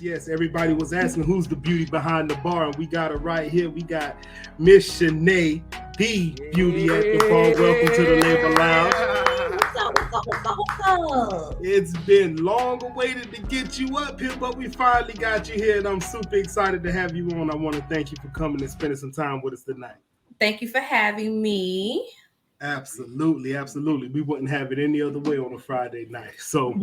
Yes. Everybody was asking who's the beauty behind the bar, and we got it right here. We got Miss Shanae, the beauty at the bar. Welcome to the Labor Lounge. What's up? It's been long awaited to get you up here, but we finally got you here, and I'm super excited to have you on. I want to thank you for coming and spending some time with us tonight. Thank you for having me. Absolutely. We wouldn't have it any other way on a Friday night. So,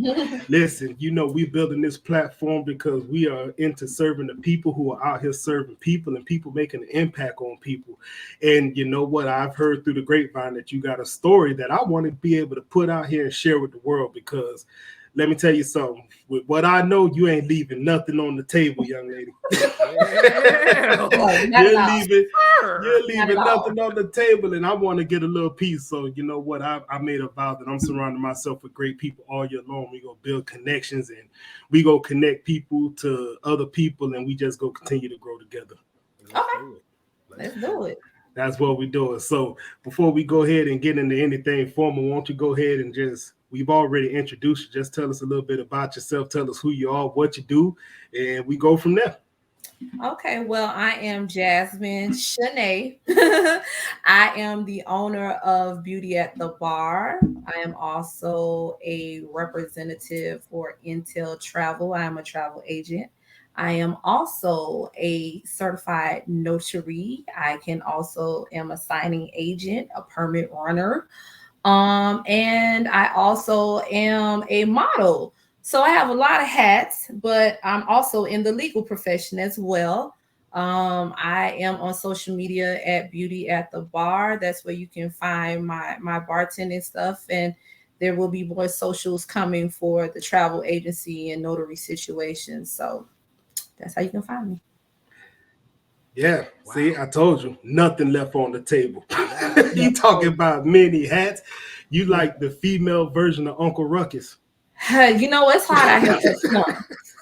listen, we're building this platform because we are into serving the people who are out here serving people and people making an impact on people. And you know what? I've heard through the grapevine that you got a story that I want to be able to put out here and share with the world because let me tell you something. With what I know, you ain't leaving nothing on the table, young lady. You're leaving nothing on the table, and I want to get a little piece. So you know what? I made a vow that I'm surrounding myself with great people all year long. We go build connections, and we go connect people to other people, and we just go continue to grow together. Okay, let's do it. That's what we're doing. So before we go ahead and get into anything formal, won't you go ahead and we've already introduced you. Just tell us a little bit about yourself. Tell us who you are, what you do, and we go from there. Okay, well, I am Jasmine Shanae. I am the owner of Beauty at the Bar. I am also a representative for Intel Travel. I am a travel agent. I am also a certified notary. I can also am a signing agent, a permit runner. And I also am a model. So I have a lot of hats, but I'm also in the legal profession as well. I am on social media at Beauty at the Bar. That's where you can find my bartending stuff, and there will be more socials coming for the travel agency and notary situations. So that's how you can find me. Yeah, wow. See, I told you, nothing left on the table. You talking about many hats. You like the female version of Uncle Ruckus. You know, it's hard out here to snort.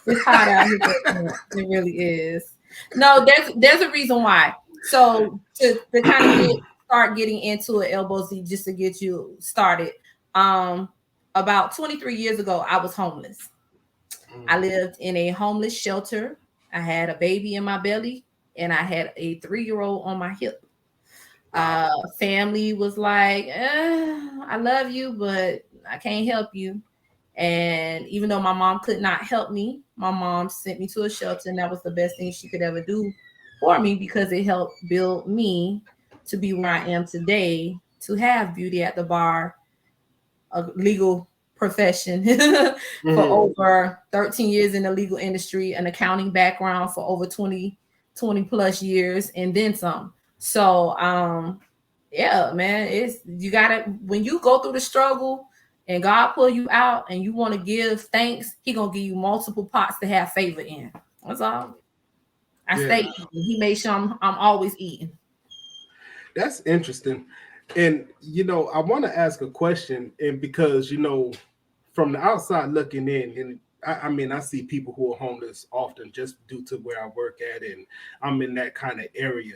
It's hard out here to snort. It really is. No, there's a reason why. So to kind of start getting into it, Elbow Z, just to get you started. About 23 years ago, I was homeless. I lived in a homeless shelter. I had a baby in my belly, and I had a 3-year-old on my hip. Family was like, I love you, but I can't help you. And even though my mom could not help me, my mom sent me to a shelter, and that was the best thing she could ever do for me because it helped build me to be where I am today, to have Beauty at the Bar, a legal profession for over 13 years in the legal industry, an accounting background for over 20 plus years, and then some. So yeah, man, it's you gotta when you go through the struggle and God pull you out and you want to give thanks, He gonna give you multiple pots to have favor in. That's all. I stay eating. He made sure I'm always eating. That's interesting. And I want to ask a question, and because from the outside looking in, and I mean, I see people who are homeless often just due to where I work at, and I'm in that kind of area.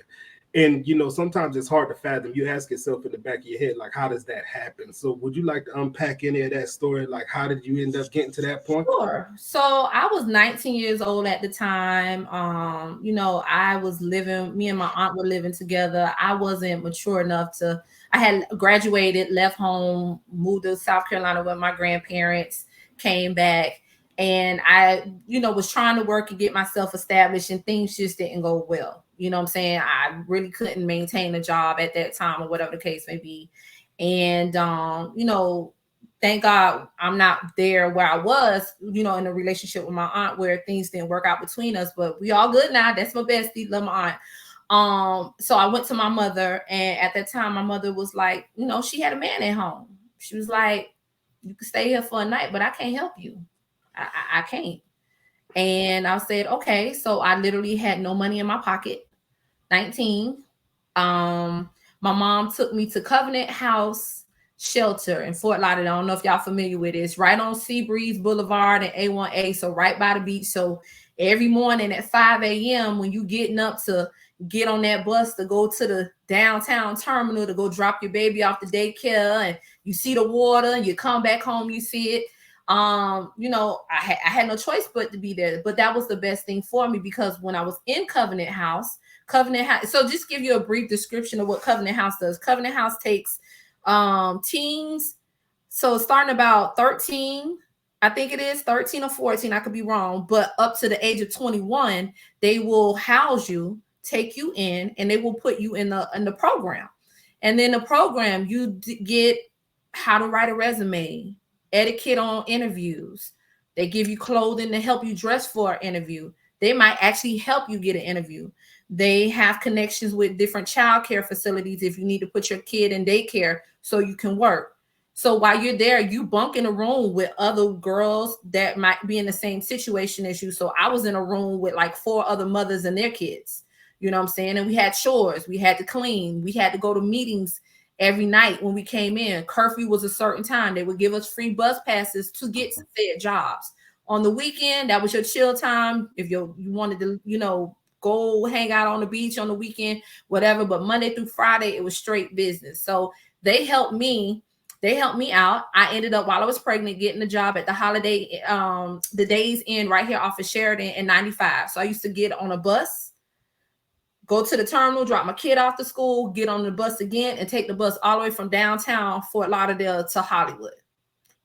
And sometimes it's hard to fathom. You ask yourself in the back of your head, like, how does that happen? So would you like to unpack any of that story? Like, how did you end up getting to that point? Sure. So I was 19 years old at the time. I was living, me and my aunt were living together. I wasn't mature enough I had graduated, left home, moved to South Carolina with my grandparents, came back. And I, was trying to work and get myself established, and things just didn't go well. You know what I'm saying? I really couldn't maintain a job at that time, or whatever the case may be. And, thank God I'm not there where I was, in a relationship with my aunt where things didn't work out between us, but we all good now. That's my bestie. Love my aunt. So I went to my mother, and at that time, my mother was like, she had a man at home. She was like, you can stay here for a night, but I can't help you. I can't. And I said, okay. So I literally had no money in my pocket. 19. My mom took me to Covenant House Shelter in Fort Lauderdale. I don't know if y'all familiar with it. It's right on Seabreeze Boulevard and A1A, so right by the beach. So every morning at 5 a.m. when you getting up to get on that bus to go to the downtown terminal to go drop your baby off the daycare, and you see the water, and you come back home, you see it. you know, I had no choice but to be there. But that was the best thing for me, because when I was in Covenant House, so just give you a brief description of what Covenant House does. Covenant House takes teens, so starting about 13, I think it is 13 or 14, I could be wrong, but up to the age of 21, they will house you, take you in, and they will put you in the program. And then the program, you get how to write a resume, etiquette on interviews. They give you clothing to help you dress for an interview. They might actually help you get an interview. They have connections with different child care facilities if you need to put your kid in daycare so you can work. So while you're there, you bunk in a room with other girls that might be in the same situation as you. So I was in a room with like 4 other mothers and their kids. You know what I'm saying? And we had chores. We had to clean. We had to go to meetings every night when we came in. Curfew was a certain time. They would give us free bus passes to get to said jobs. On the weekend, that was your chill time. If you wanted to, you know, go hang out on the beach on the weekend, whatever. But Monday through Friday, it was straight business. So they helped me. They helped me out. I ended up, while I was pregnant, getting a job at the Holiday, the Days Inn right here off of Sheridan in 95. So I used to get on a bus, go to the terminal, drop my kid off to school, get on the bus again, and take the bus all the way from downtown Fort Lauderdale to Hollywood.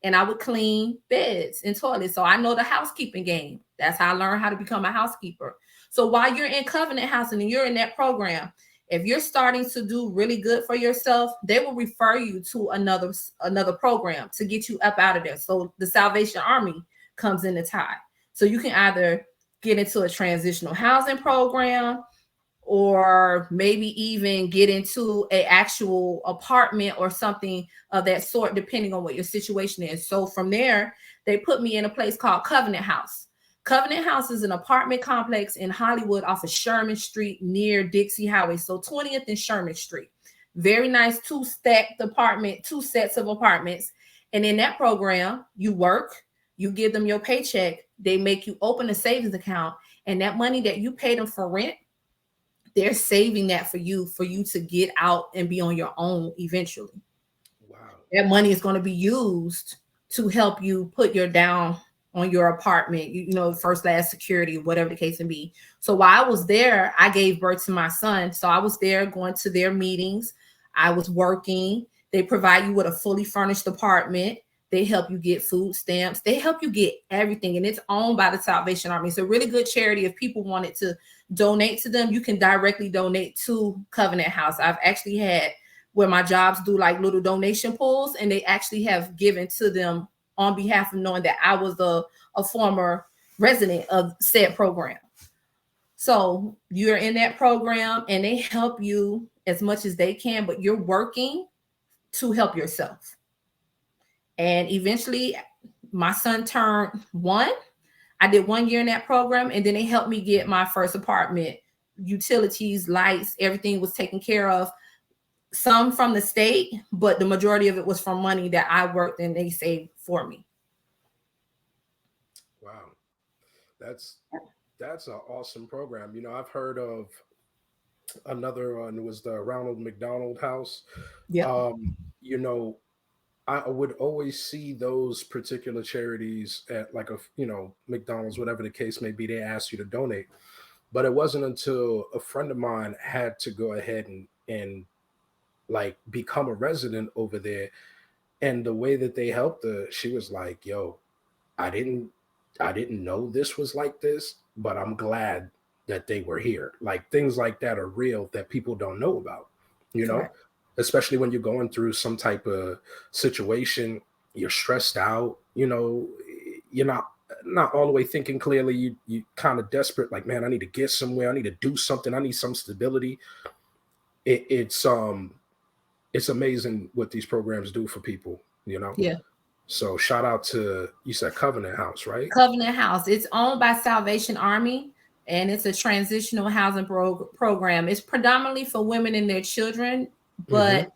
And I would clean beds and toilets. So I know the housekeeping game. That's how I learned how to become a housekeeper. So while you're in Covenant House and you're in that program, if you're starting to do really good for yourself, they will refer you to another program to get you up out of there. So the Salvation Army comes in the tie. So you can either get into a transitional housing program, or maybe even get into an actual apartment or something of that sort, depending on what your situation is. So from there, they put me in a place called Covenant House. Covenant House is an apartment complex in Hollywood off of Sherman Street near Dixie Highway. So 20th and Sherman Street. Very nice 2 sets of apartments. And in that program, you work, you give them your paycheck, they make you open a savings account, and that money that you pay them for rent, they're saving that for you to get out and be on your own eventually. Wow. That money is going to be used to help you put your down on your apartment, you know, first, last, security, whatever the case may be. So while I was there, I gave birth to my son. So I was there going to their meetings. I was working. They provide you with a fully furnished apartment. They help you get food stamps. They help you get everything. And it's owned by the Salvation Army. It's a really good charity. If people wanted to donate to them, you can directly donate to Covenant House. I've actually had where my jobs do like little donation pools, and they actually have given to them on behalf of knowing that I was a former resident of said program. So you're in that program and they help you as much as they can, but you're working to help yourself. And eventually my son turned 1. I did 1 year in that program, and then they helped me get my first apartment, utilities, lights, everything was taken care of. Some from the state, but the majority of it was from money that I worked and they saved for me. Wow. That's an awesome program. You know, I've heard of another one, was the Ronald McDonald House. Yeah. You know, I would always see those particular charities at like McDonald's, whatever the case may be, they ask you to donate. But it wasn't until a friend of mine had to go ahead and like become a resident over there. And the way that they helped her, she was like, yo, I didn't know this was like this, but I'm glad that they were here. Like things like that are real that people don't know about, you know, correct. Especially when you're going through some type of situation, you're stressed out, you know, you're not all the way thinking clearly. You kind of desperate, like, man, I need to get somewhere. I need to do something. I need some stability. It's amazing what these programs do for people, you know? Yeah. So shout out to, you said Covenant House, right? Covenant House. It's owned by Salvation Army, and it's a transitional housing program. It's predominantly for women and their children, but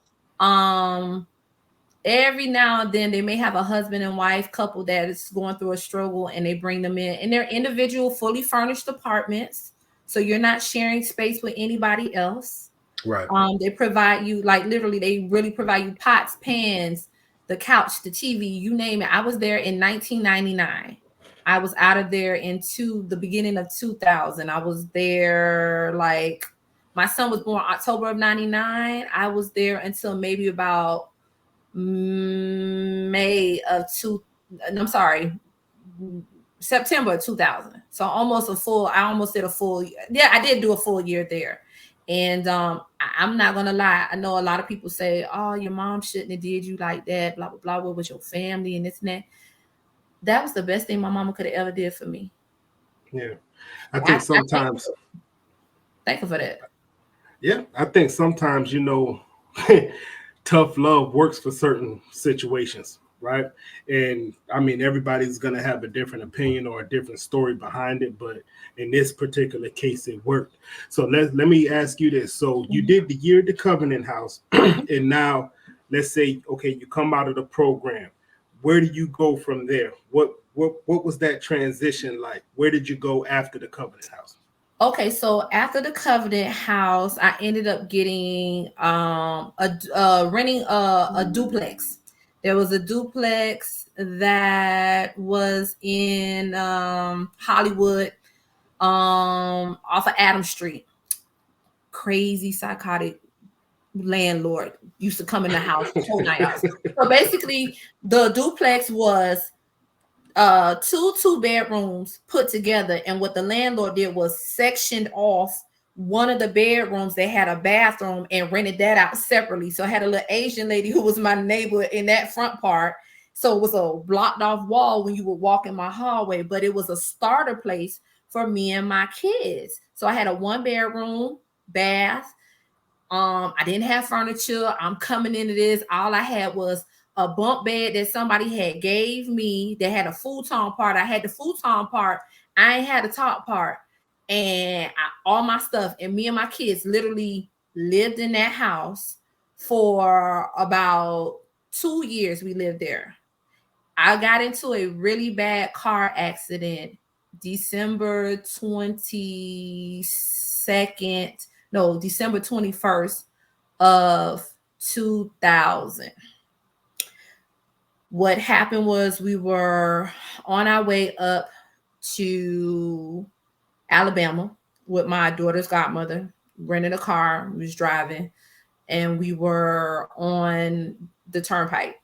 every now and then they may have a husband and wife couple that is going through a struggle, and they bring them in. And they're individual, fully furnished apartments, so you're not sharing space with anybody else. Right. They provide you, like, literally, they really provide you pots, pans, the couch, the TV, you name it. I was there in 1999. I was out of there into the beginning of 2000. I was there like my son was born October of 99. I was there until maybe about September of 2000. So I almost did a full, I did do a full year there. And I'm not gonna lie, I know a lot of people say, oh, your mom shouldn't have did you like that, blah blah blah, what was your family and this and that. That was the best thing my mama could have ever did for me. Yeah, I think sometimes thank you for that. Yeah, I think sometimes, tough love works for certain situations, right? And I mean, everybody's going to have a different opinion or a different story behind it, but in this particular case, it worked. So let me ask you this. So you did the year at the Covenant House, and now let's say, okay, you come out of the program. Where do you go from there? What was that transition like? Where did you go after the Covenant House? Okay, so after the Covenant House, I ended up getting renting a duplex. There was a duplex that was in Hollywood, off of Adams Street. Crazy psychotic landlord used to come in the house. So basically, the duplex was 2 bedrooms put together, and what the landlord did was sectioned off one of the bedrooms that had a bathroom and rented that out separately. So I had a little Asian lady who was my neighbor in that front part. So it was a blocked off wall when you would walk in my hallway, but it was a starter place for me and my kids. So I had a 1-bedroom bath. I didn't have furniture. I'm coming into this. All I had was a bunk bed that somebody had gave me that had a futon part. I had the futon part. I ain't had the top part. And all my stuff, and me and my kids literally lived in that house for about 2 years. We lived there. I got into a really bad car accident December 21st of 2000. What happened was we were on our way up to Alabama with my daughter's godmother, rented a car, we was driving, and we were on the turnpike.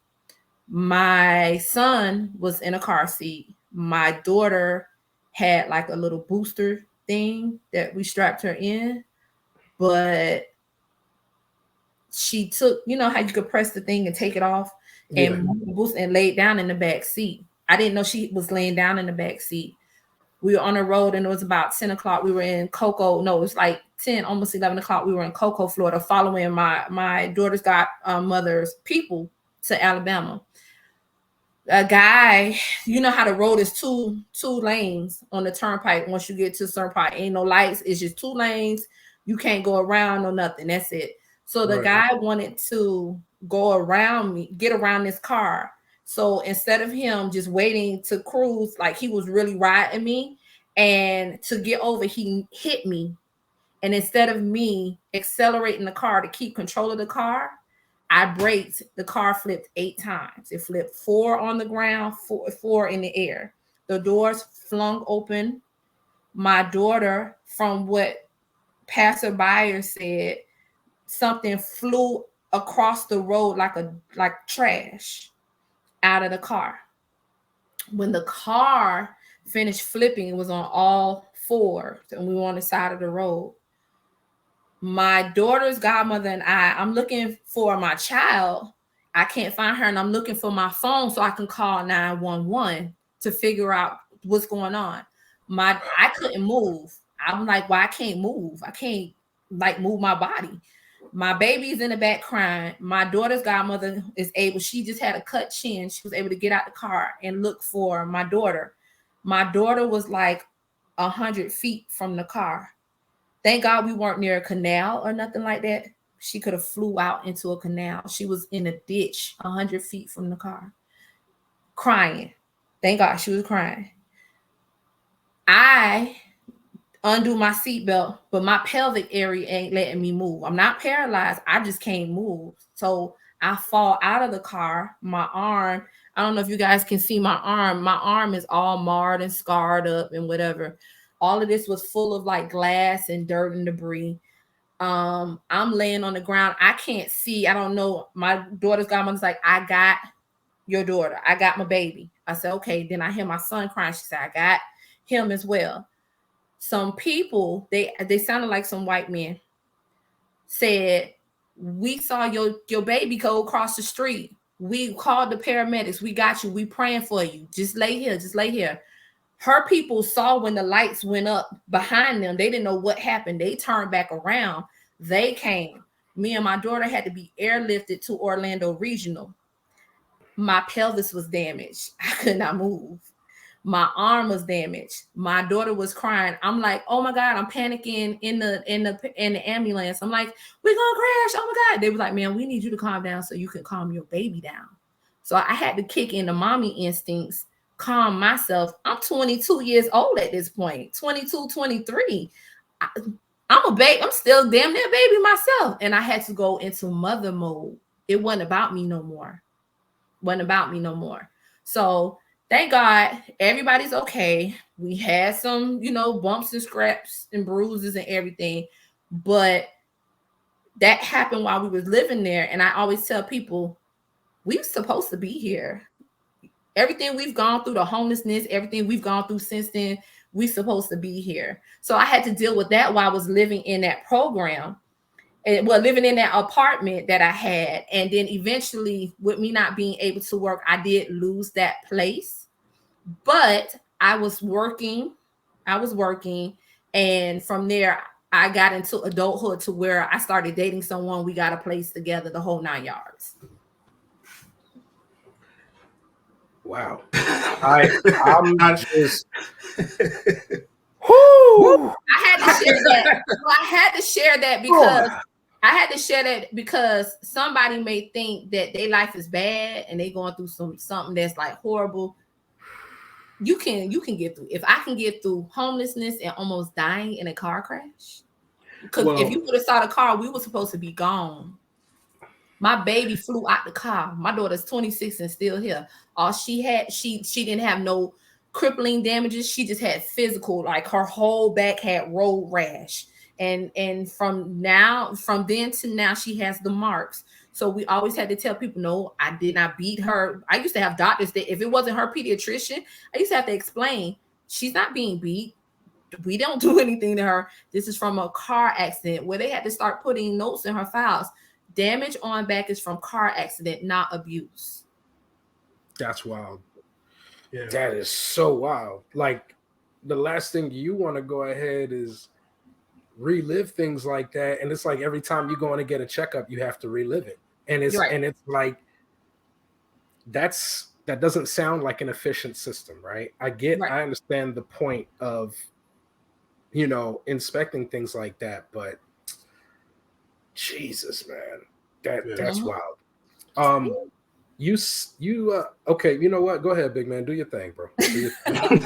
My son was in a car seat. My daughter had like a little booster thing that we strapped her in, but she took, you know how you could press the thing and take it off, and laid down in the back seat. I didn't know she was laying down in the back seat. We were on the road, and it was about 10 o'clock. We were in Cocoa. No, it was like 10, almost 11 o'clock. We were in Cocoa, Florida, following my daughter's godmother's people to Alabama. A guy, you know how the road is two lanes on the turnpike. Once you get to the turnpike, ain't no lights. It's just 2 lanes. You can't go around or nothing. That's it. So the guy wanted to go around me, get around this car. So instead of him just waiting to cruise, like he was really riding me, and to get over, he hit me. And instead of me accelerating the car to keep control of the car, I braked. The car flipped 8 times. It flipped 4 on the ground, 4 in the air. The doors flung open. My daughter, from what passerby said, something flew across the road like trash out of the car. When the car finished flipping, it was on all 4s, and we were on the side of the road. My daughter's godmother and I'm looking for my child. I can't find her, and I'm looking for my phone so I can call 911 to figure out what's going on. I couldn't move. I'm like, well, I can't move. I can't like move my body. My baby's in the back crying. My daughter's godmother is able, she just had a cut chin. She was able to get out the car and look for my daughter. My daughter was like 100 feet from the car. Thank God we weren't near a canal or nothing like that. She could have flew out into a canal. She was in a ditch 100 feet from the car, crying. Thank God she was crying. I undo my seatbelt, but my pelvic area ain't letting me move. I'm not paralyzed. I just can't move. So I fall out of the car. My arm, I don't know if you guys can see my arm. My arm is all marred and scarred up and whatever. All of this was full of like glass and dirt and debris. I'm laying on the ground. I can't see. I don't know. My daughter's godmother's like, I got your daughter. I got my baby. I said, okay. Then I hear my son crying. She said, I got him as well. Some people, they sounded like some white men, said, we saw your baby go across the street. We called the paramedics. We got you. We praying for you. Just lay here. Just lay here. Her people saw when the lights went up behind them. They didn't know what happened. They turned back around. They came. Me and my daughter had to be airlifted to Orlando Regional. My pelvis was damaged. I could not move. My arm was damaged. My daughter was crying. I'm like, oh my God, I'm panicking in the ambulance. I'm like, we're gonna crash. Oh my God. They were like, man, we need you to calm down so you can calm your baby down. So I had to kick in the mommy instincts, calm myself. I'm 22 years old at this point, 22, 23. I'm a baby. I'm still damn near baby myself. And I had to go into mother mode. It wasn't about me no more. So thank God everybody's okay. We had some, bumps and scraps and bruises and everything, but that happened while we was living there. And I always tell people, we were supposed to be here. Everything we've gone through, the homelessness, everything we've gone through since then, we're supposed to be here. So I had to deal with that while I was living in that program. And living in that apartment that I had. And then eventually with me not being able to work, I did lose that place, but I was working. And from there, I got into adulthood to where I started dating someone. We got a place together, the whole 9 yards. Wow. I'm just... I had to share that because somebody may think that their life is bad and they going through something that's like horrible. You can get through. If I can get through homelessness and almost dying in a car crash, because if you would have saw the car, we were supposed to be gone. My baby flew out the car. My daughter's 26 and still here. All she had, she didn't have no crippling damages. She just had physical, like her whole back had road rash. And from then to now, she has the marks. So we always had to tell people, no, I did not beat her. I used to have doctors that if it wasn't her pediatrician, I used to have to explain, she's not being beat. We don't do anything to her. This is from a car accident, where they had to start putting notes in her files. Damage on back is from car accident, not abuse. That's wild. Yeah. That is so wild. Like, the last thing you want to go ahead is relive things like that. And it's like every time you go in to get a checkup, you have to relive it. And it's right. And it's like that doesn't sound like an efficient system, right? I understand the point of inspecting things like that, but Jesus, man, that's wild. Okay, you know what? Go ahead, big man. Do your thing, bro. Do your thing. I ain't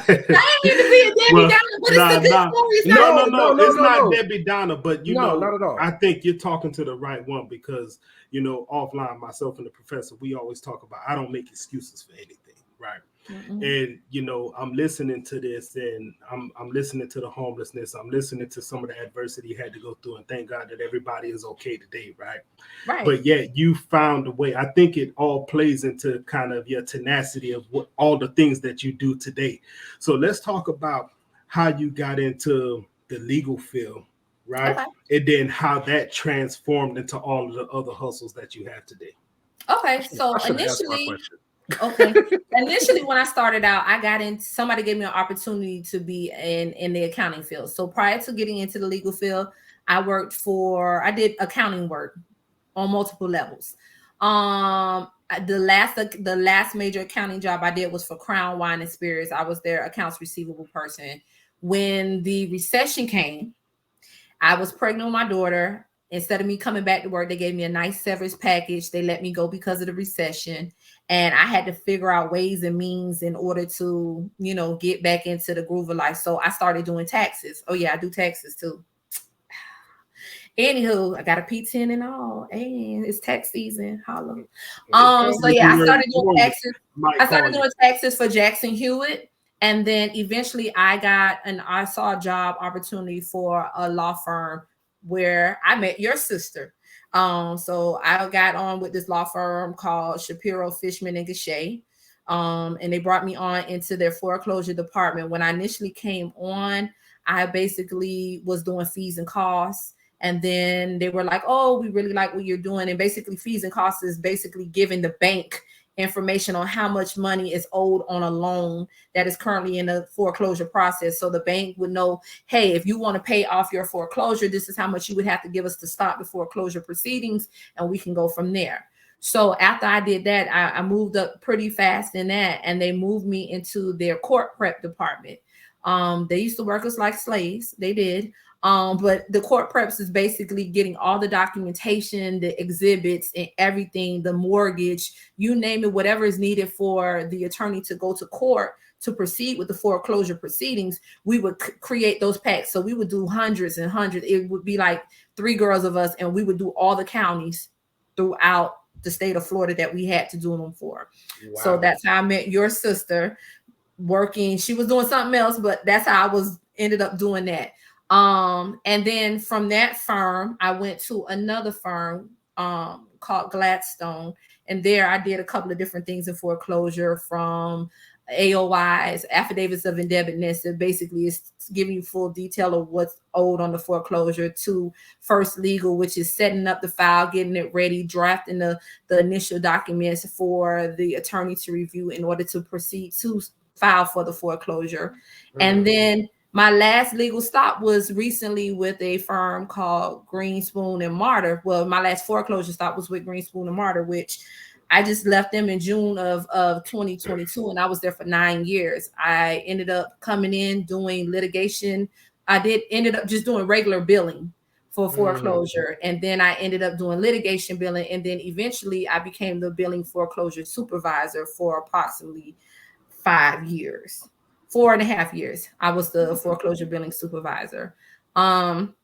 here to be a Debbie Downer, but it's a good story. No, it's not Debbie Downer, but not at all. I think you're talking to the right one because offline, myself and the professor, we always talk about I don't make excuses for anything, right? Mm-hmm. And I'm listening to this, and I'm listening to the homelessness. I'm listening to some of the adversity you had to go through, and thank God that everybody is okay today, right? Right. But yet you found a way. I think it all plays into kind of your tenacity of all the things that you do today. So let's talk about how you got into the legal field, right? Okay. And then how that transformed into all of the other hustles that you have today. Okay, so initially when I started out, somebody gave me an opportunity to be in the accounting field. So prior to getting into the legal field, I did accounting work on multiple levels. The last major accounting job I did was for Crown Wine and Spirits. I was their accounts receivable person. When the recession came, I was pregnant with my daughter. Instead of me coming back to work, they gave me a nice severance package. They let me go because of the recession. And I had to figure out ways and means in order to, get back into the groove of life. So I started doing taxes. Oh yeah, I do taxes too. Anywho, I got a P10 and all, and it's tax season. Holla. Okay. So yeah, I started doing Warrior taxes. might I started call you. doing taxes for Jackson Hewitt, and then eventually I saw a job opportunity for a law firm where I met your sister. So I got on with this law firm called Shapiro, Fishman and Gachet. And they brought me on into their foreclosure department. When I initially came on, I basically was doing fees and costs. And then they were like, oh, we really like what you're doing. And basically, fees and costs is basically giving the bank information on how much money is owed on a loan that is currently in the foreclosure process. So the bank would know, hey, if you want to pay off your foreclosure, this is how much you would have to give us to stop the foreclosure proceedings, and we can go from there. So after I did that, I moved up pretty fast in that, and they moved me into their court prep department. They used to work us like slaves. They did. But the court preps is basically getting all the documentation, the exhibits, and everything, the mortgage, you name it, whatever is needed for the attorney to go to court to proceed with the foreclosure proceedings. We would create those packs. So we would do hundreds and hundreds. It would be like 3 girls of us, and we would do all the counties throughout the state of Florida that we had to do them for. Wow. So that's how I met your sister working. She was doing something else, but that's how I ended up doing that. And then from that firm, I went to another firm called Gladstone. And there I did a couple of different things in foreclosure, from AOIs, affidavits of indebtedness, that basically is giving you full detail of what's owed on the foreclosure, to first legal, which is setting up the file, getting it ready, drafting the initial documents for the attorney to review in order to proceed to file for the foreclosure. Mm-hmm. And then my last legal stop was recently with a firm called Greenspoon and Martyr. Well, my last foreclosure stop was with Greenspoon and Martyr, which I just left them in June of 2022, and I was there for 9 years. I ended up coming in doing litigation. Ended up just doing regular billing for foreclosure. And then I ended up doing litigation billing. And then eventually I became the billing foreclosure supervisor for approximately 5 years. 4.5 years. I was the foreclosure billing supervisor. And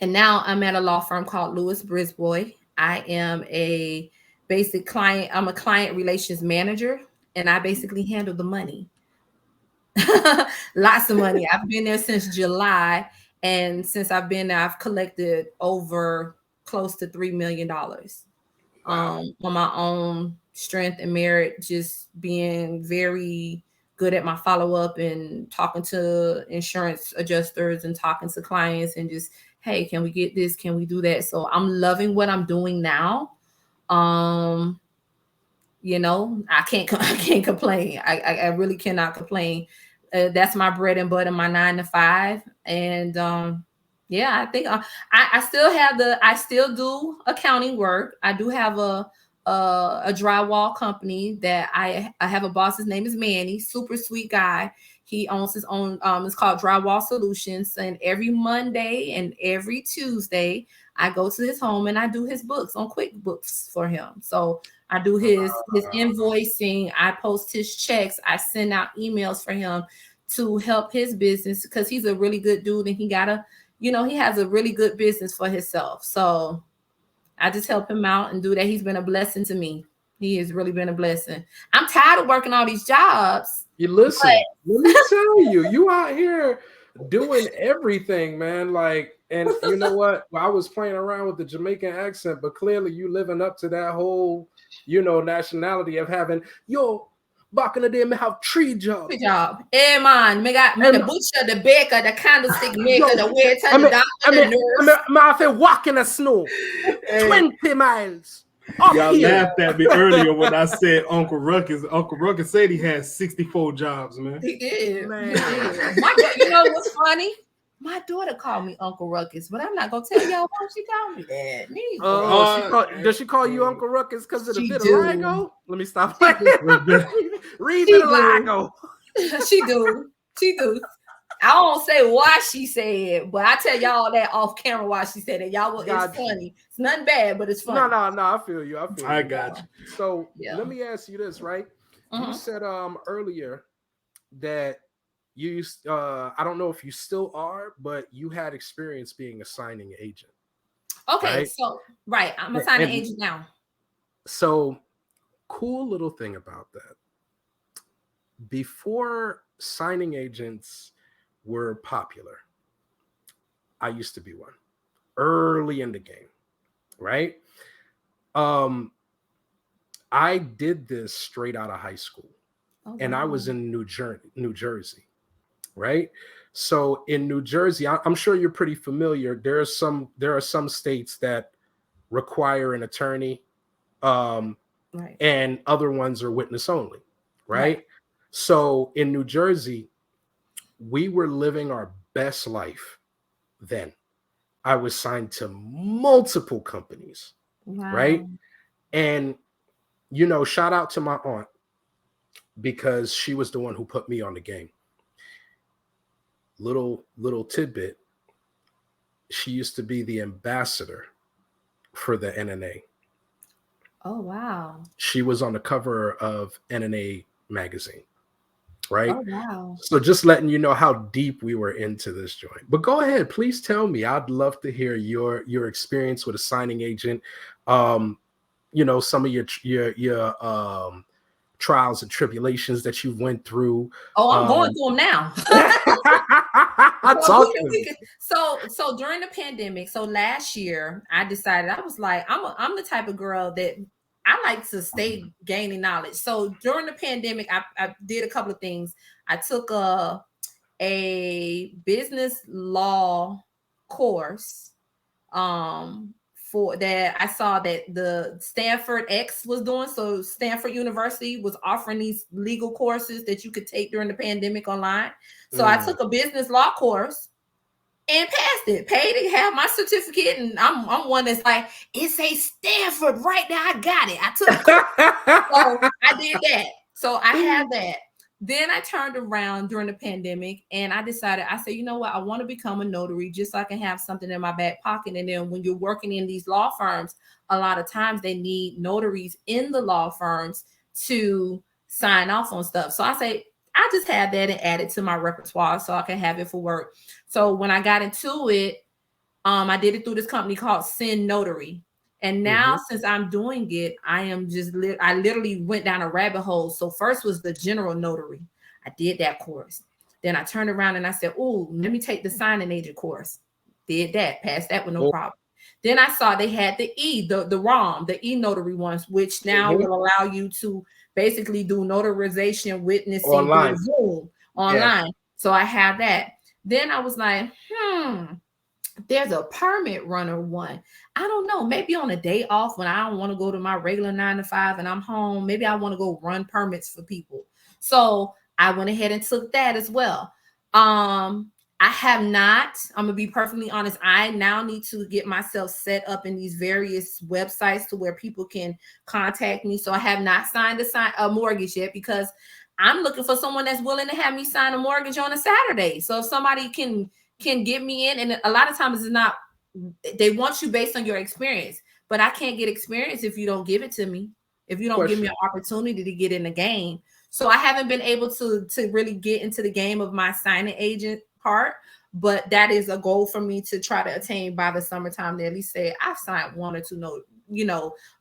now I'm at a law firm called Lewis Brisbois. I am a I'm a client relations manager, and I basically handle the money. Lots of money. I've been there since July. And since I've been there, I've collected over close to $3 million on my own strength and merit, just being very good at my follow-up and talking to insurance adjusters and talking to clients and just, hey, can we get this? Can we do that? So I'm loving what I'm doing now. You know, I can't complain. I really cannot complain. That's my bread and butter, my 9 to 5. And yeah, I think I still do accounting work. I do have a drywall company that I have a boss. His name is Manny, super sweet guy. He owns his own, it's called Drywall Solutions. And every Monday and every Tuesday, I go to his home and I do his books on QuickBooks for him. So I do his invoicing. I post his checks. I send out emails for him to help his business, because he's a really good dude, and he has a really good business for himself. So I just help him out and do that. He's been a blessing to me. He has really been a blessing. I'm tired of working all these jobs. You listen, let me tell you, you out here doing everything, man. Like, and you know what? Well, I was playing around with the Jamaican accent, but clearly you living up to that whole, nationality of having, back in the day, me have 3 jobs. 3 jobs. Hey, man, me the butcher, the baker, the candlestick maker, the waiter, the doctor, the nurse. I have to walk in the snow 20 miles. Y'all laughed at me earlier when I said Uncle Ruckus. Uncle Ruckus said he had 64 jobs, man. He did. Man. He did. You know what's funny? My daughter called me Uncle Ruckus, but I'm not gonna tell y'all why she called me that. Does she call you Uncle Ruckus because of the vitiligo? Let me stop. Read vitiligo. She do. I don't say why she said, but I tell y'all that off camera why she said it. Y'all, it's funny. It's nothing bad, but it's funny. No. I feel you. I got you. So let me ask you this, right? You said earlier that you I don't know if you still are, but you had experience being a signing agent. Okay, right? so right, I'm a signing And agent now. so, cool little thing about that. Before signing agents were popular, I used to be one early in the game, right? Um, I did this straight out of high school, Oh and I wow. was in New Jersey, right? So in New Jersey, I'm sure you're pretty familiar. There are some states that require an attorney, um, Right. and other ones are witness only, Right. right? So in New Jersey, we were living our best life then. I was signed to multiple companies, right? Wow. And shout out to my aunt because she was the one who put me on the game. Little tidbit, she used to be the ambassador for the NNA. Oh wow. She was on the cover of NNA magazine, right? Oh wow. So just letting you know how deep we were into this joint. But go ahead, please tell me. I'd love to hear your experience with a signing agent. Some of your trials and tribulations that you went through. Oh, I'm going through them now. Well, Talk to me. so during the pandemic, so last year, I decided I was like, I'm the type of girl that I like to stay gaining knowledge. So during the pandemic, I did a couple of things. I took a business law course. For that, I saw that the Stanford X was doing. So Stanford University was offering these legal courses that you could take during the pandemic online. So I took a business law course and passed it, paid it, have my certificate, and I'm one that's like, it's a Stanford right now. I got it. I took so I did that. So I have that. Then I turned around during the pandemic and I decided, I said, you know what? I want to become a notary just so I can have something in my back pocket. And then when you're working in these law firms, a lot of times they need notaries in the law firms to sign off on stuff. So I say, I just have that and add it to my repertoire so I can have it for work. So when I got into it, I did it through this company called Sin Notary. And now, since I'm doing it, I am I literally went down a rabbit hole. So first was the general notary. I did that course. Then I turned around and I said, oh, let me take the signing agent course. Did that, passed that with no problem. Then I saw they had the ROM, the e-notary ones, which now will allow you to basically do notarization, witnessing Online. Zoom online. Yeah. So I have that. Then I was like, there's a permit runner one. I don't know. Maybe on a day off when I don't want to go to my regular 9 to 5 and I'm home, maybe I want to go run permits for people. So I went ahead and took that as well. I have not, I'm gonna be perfectly honest. I now need to get myself set up in these various websites to where people can contact me. So I have not signed a mortgage yet because I'm looking for someone that's willing to have me sign a mortgage on a Saturday. So if somebody can get me in, and a lot of times it's not, they want you based on your experience, but I can't get experience if you don't give it to me, if you don't give me an opportunity to get in the game. So I haven't been able to really get into the game of my signing agent part, but that is a goal for me to try to attain by the summertime, to at least say I've signed one or two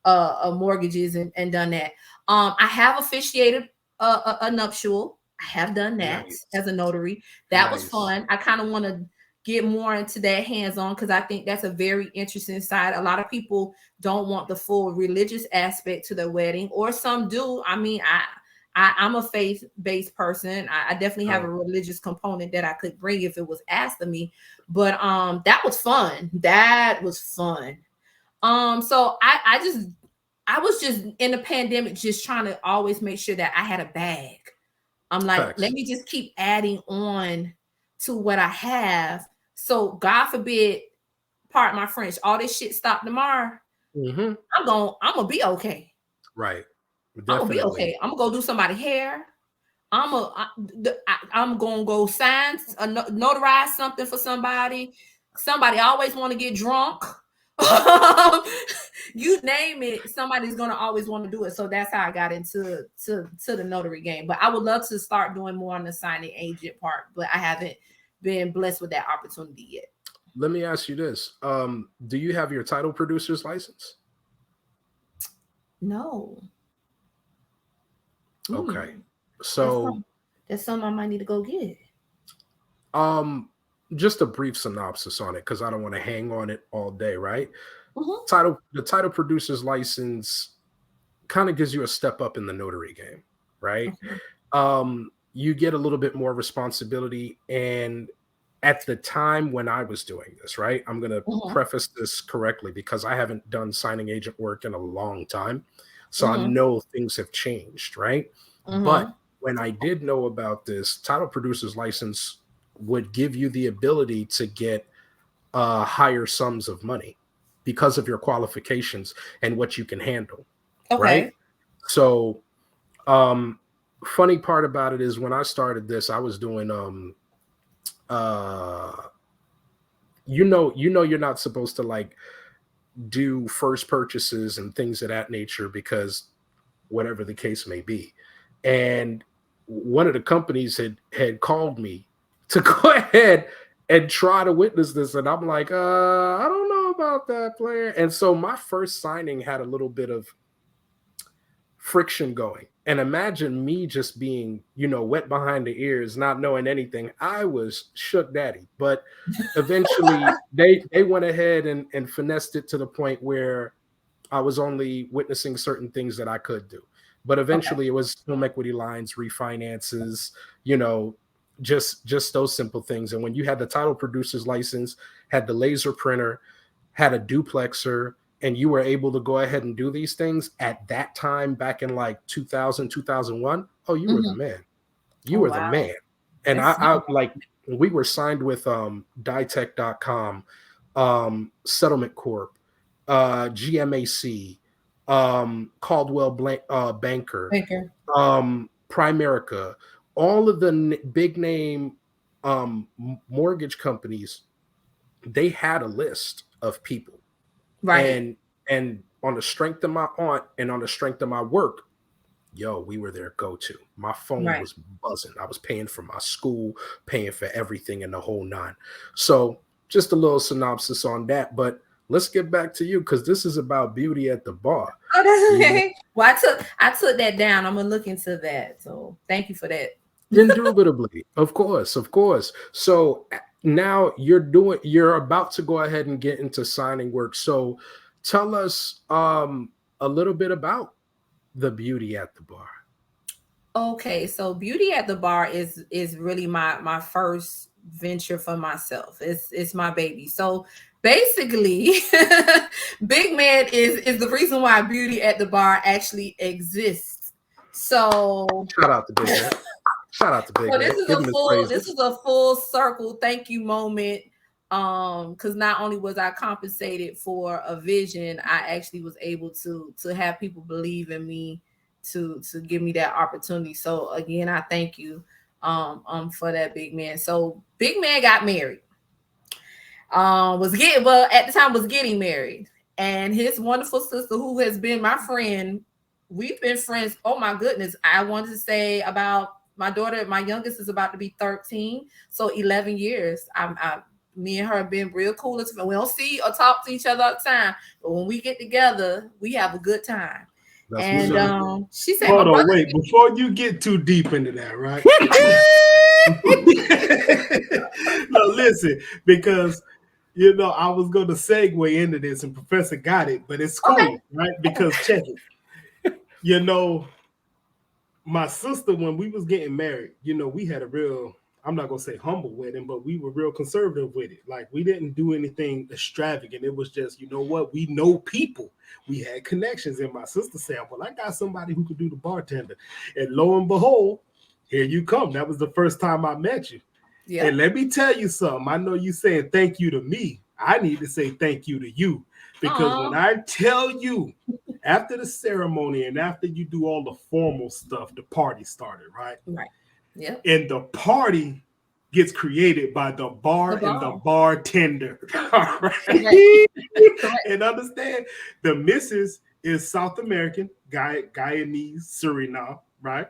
mortgages and done that. I have officiated a nuptial. I have done that as a notary. That was fun. I kind of want to get more into that hands-on because I think that's a very interesting side. A lot of people don't want the full religious aspect to their wedding, or some do. I mean, I'm a faith-based person. I definitely have a religious component that I could bring if it was asked of me. But that was fun. That was fun. So I was just in the pandemic just trying to always make sure that I had a bag. I'm like, let me just keep adding on to what I have. So God forbid, pardon my French, all this shit stop tomorrow. I'm gonna be okay. Right. Definitely. I'm gonna be okay. I'm gonna go do somebody's hair. I'm gonna go sign, notarize something for somebody. Somebody always want to get drunk. You name it, somebody's gonna always want to do it. So that's how I got into the notary game. But I would love to start doing more on the signing agent part, but I haven't been blessed with that opportunity yet. let me ask you this. Do you have your title producer's license? No. Okay. Mm, So that's something I might need to go get. just a brief synopsis on it because I don't want to hang on it all day, right? Mhm. The title producer's license kind of gives you a step up in the notary game, right? Okay. You get a little bit more responsibility. And at the time when I was doing this, right, I'm going to Mhm. preface this correctly because I haven't done signing agent work in a long time. So I Mhm. know things have changed, right? But Mhm. when I did know about this, title producer's license would give you the ability to get higher sums of money because of your qualifications and what you can handle, right? Okay. So, um, funny part about it is when I started this, I was doing uh you're not supposed to like do first purchases and things of that nature because whatever the case may be. And one of the companies had called me to go ahead and try to witness this. And I'm like, I don't know about that, player. And so my first signing had a little bit of friction going. And imagine me just being, wet behind the ears, not knowing anything. I was shook daddy. But eventually they went ahead and finessed it to the point where I was only witnessing certain things that I could do. But Okay. eventually it was home equity lines, refinances, you know, just those simple things. And when you had the title producer's license, had the laser printer, had a duplexer, and you were able to go ahead and do these things at that time back in like 2000, 2001, oh, you were the Mhm. man. You Oh were the wow. man. And That's I like we were signed with Ditech.com, Settlement Corp, GMAC, Caldwell Banker, Baker. Primerica, all of the big name mortgage companies. They had a list of people, Right. and on the strength of my aunt and on the strength of my work, yo, we were their go-to. My phone Right. was buzzing. I was paying for my school, paying for everything in the whole nine. So just a little synopsis on that. But let's get back to you because this is about beauty at the bar. Oh, that's You know, okay. Well, I took that down. I'm gonna look into that. So thank you for that. indubitably, of course, of course. So now you're about to go ahead and get into signing work. So tell us a little bit about the beauty at the bar. Okay, so Beauty at the Bar is really my first venture for myself. It's my baby. So basically, Big Man is the reason why Beauty at the Bar actually exists. So Shout out to Big Man. Shout out to Big so this Man. is Give a him his full this praises. is a full circle thank you moment. Because not only was I compensated for a vision, I actually was able to have people believe in me to give me that opportunity. So again, I thank you for that, Big Man. So Big Man got married. Was getting well at the time was getting married, and his wonderful sister, who has been my friend, we've been friends. Oh my goodness, I wanted to say about my daughter. My youngest is about to be 13, so 11 years. Me and her have been real cool. We don't see or talk to each other all the time, but when we get together, we have a good time. That's what's And up. she said, "My Hold on, brother." wait. Before you get too deep into that, right? No, listen, because I was going to segue into this, and Professor got it, but it's Okay. cool, right? Because check it. You know, my sister, when we was getting married, we had a real, I'm not gonna say humble wedding, but we were real conservative with it. Like we didn't do anything extravagant. It was just, you know what, we know people. We had connections. And my sister said, well, I got somebody who could do the bartender. And lo and behold, here you come. That was the first time I met you. Yeah. And let me tell you something. I know you saying thank you to me. I need to say thank you to you. Because when I tell you, after the ceremony and after you do all the formal stuff, the party started, right? Right. Yeah. And the party gets created by the bar The and the ball. bartender. All right. Correct. Correct. And understand the missus is South American, Guyanese, Suriname, right?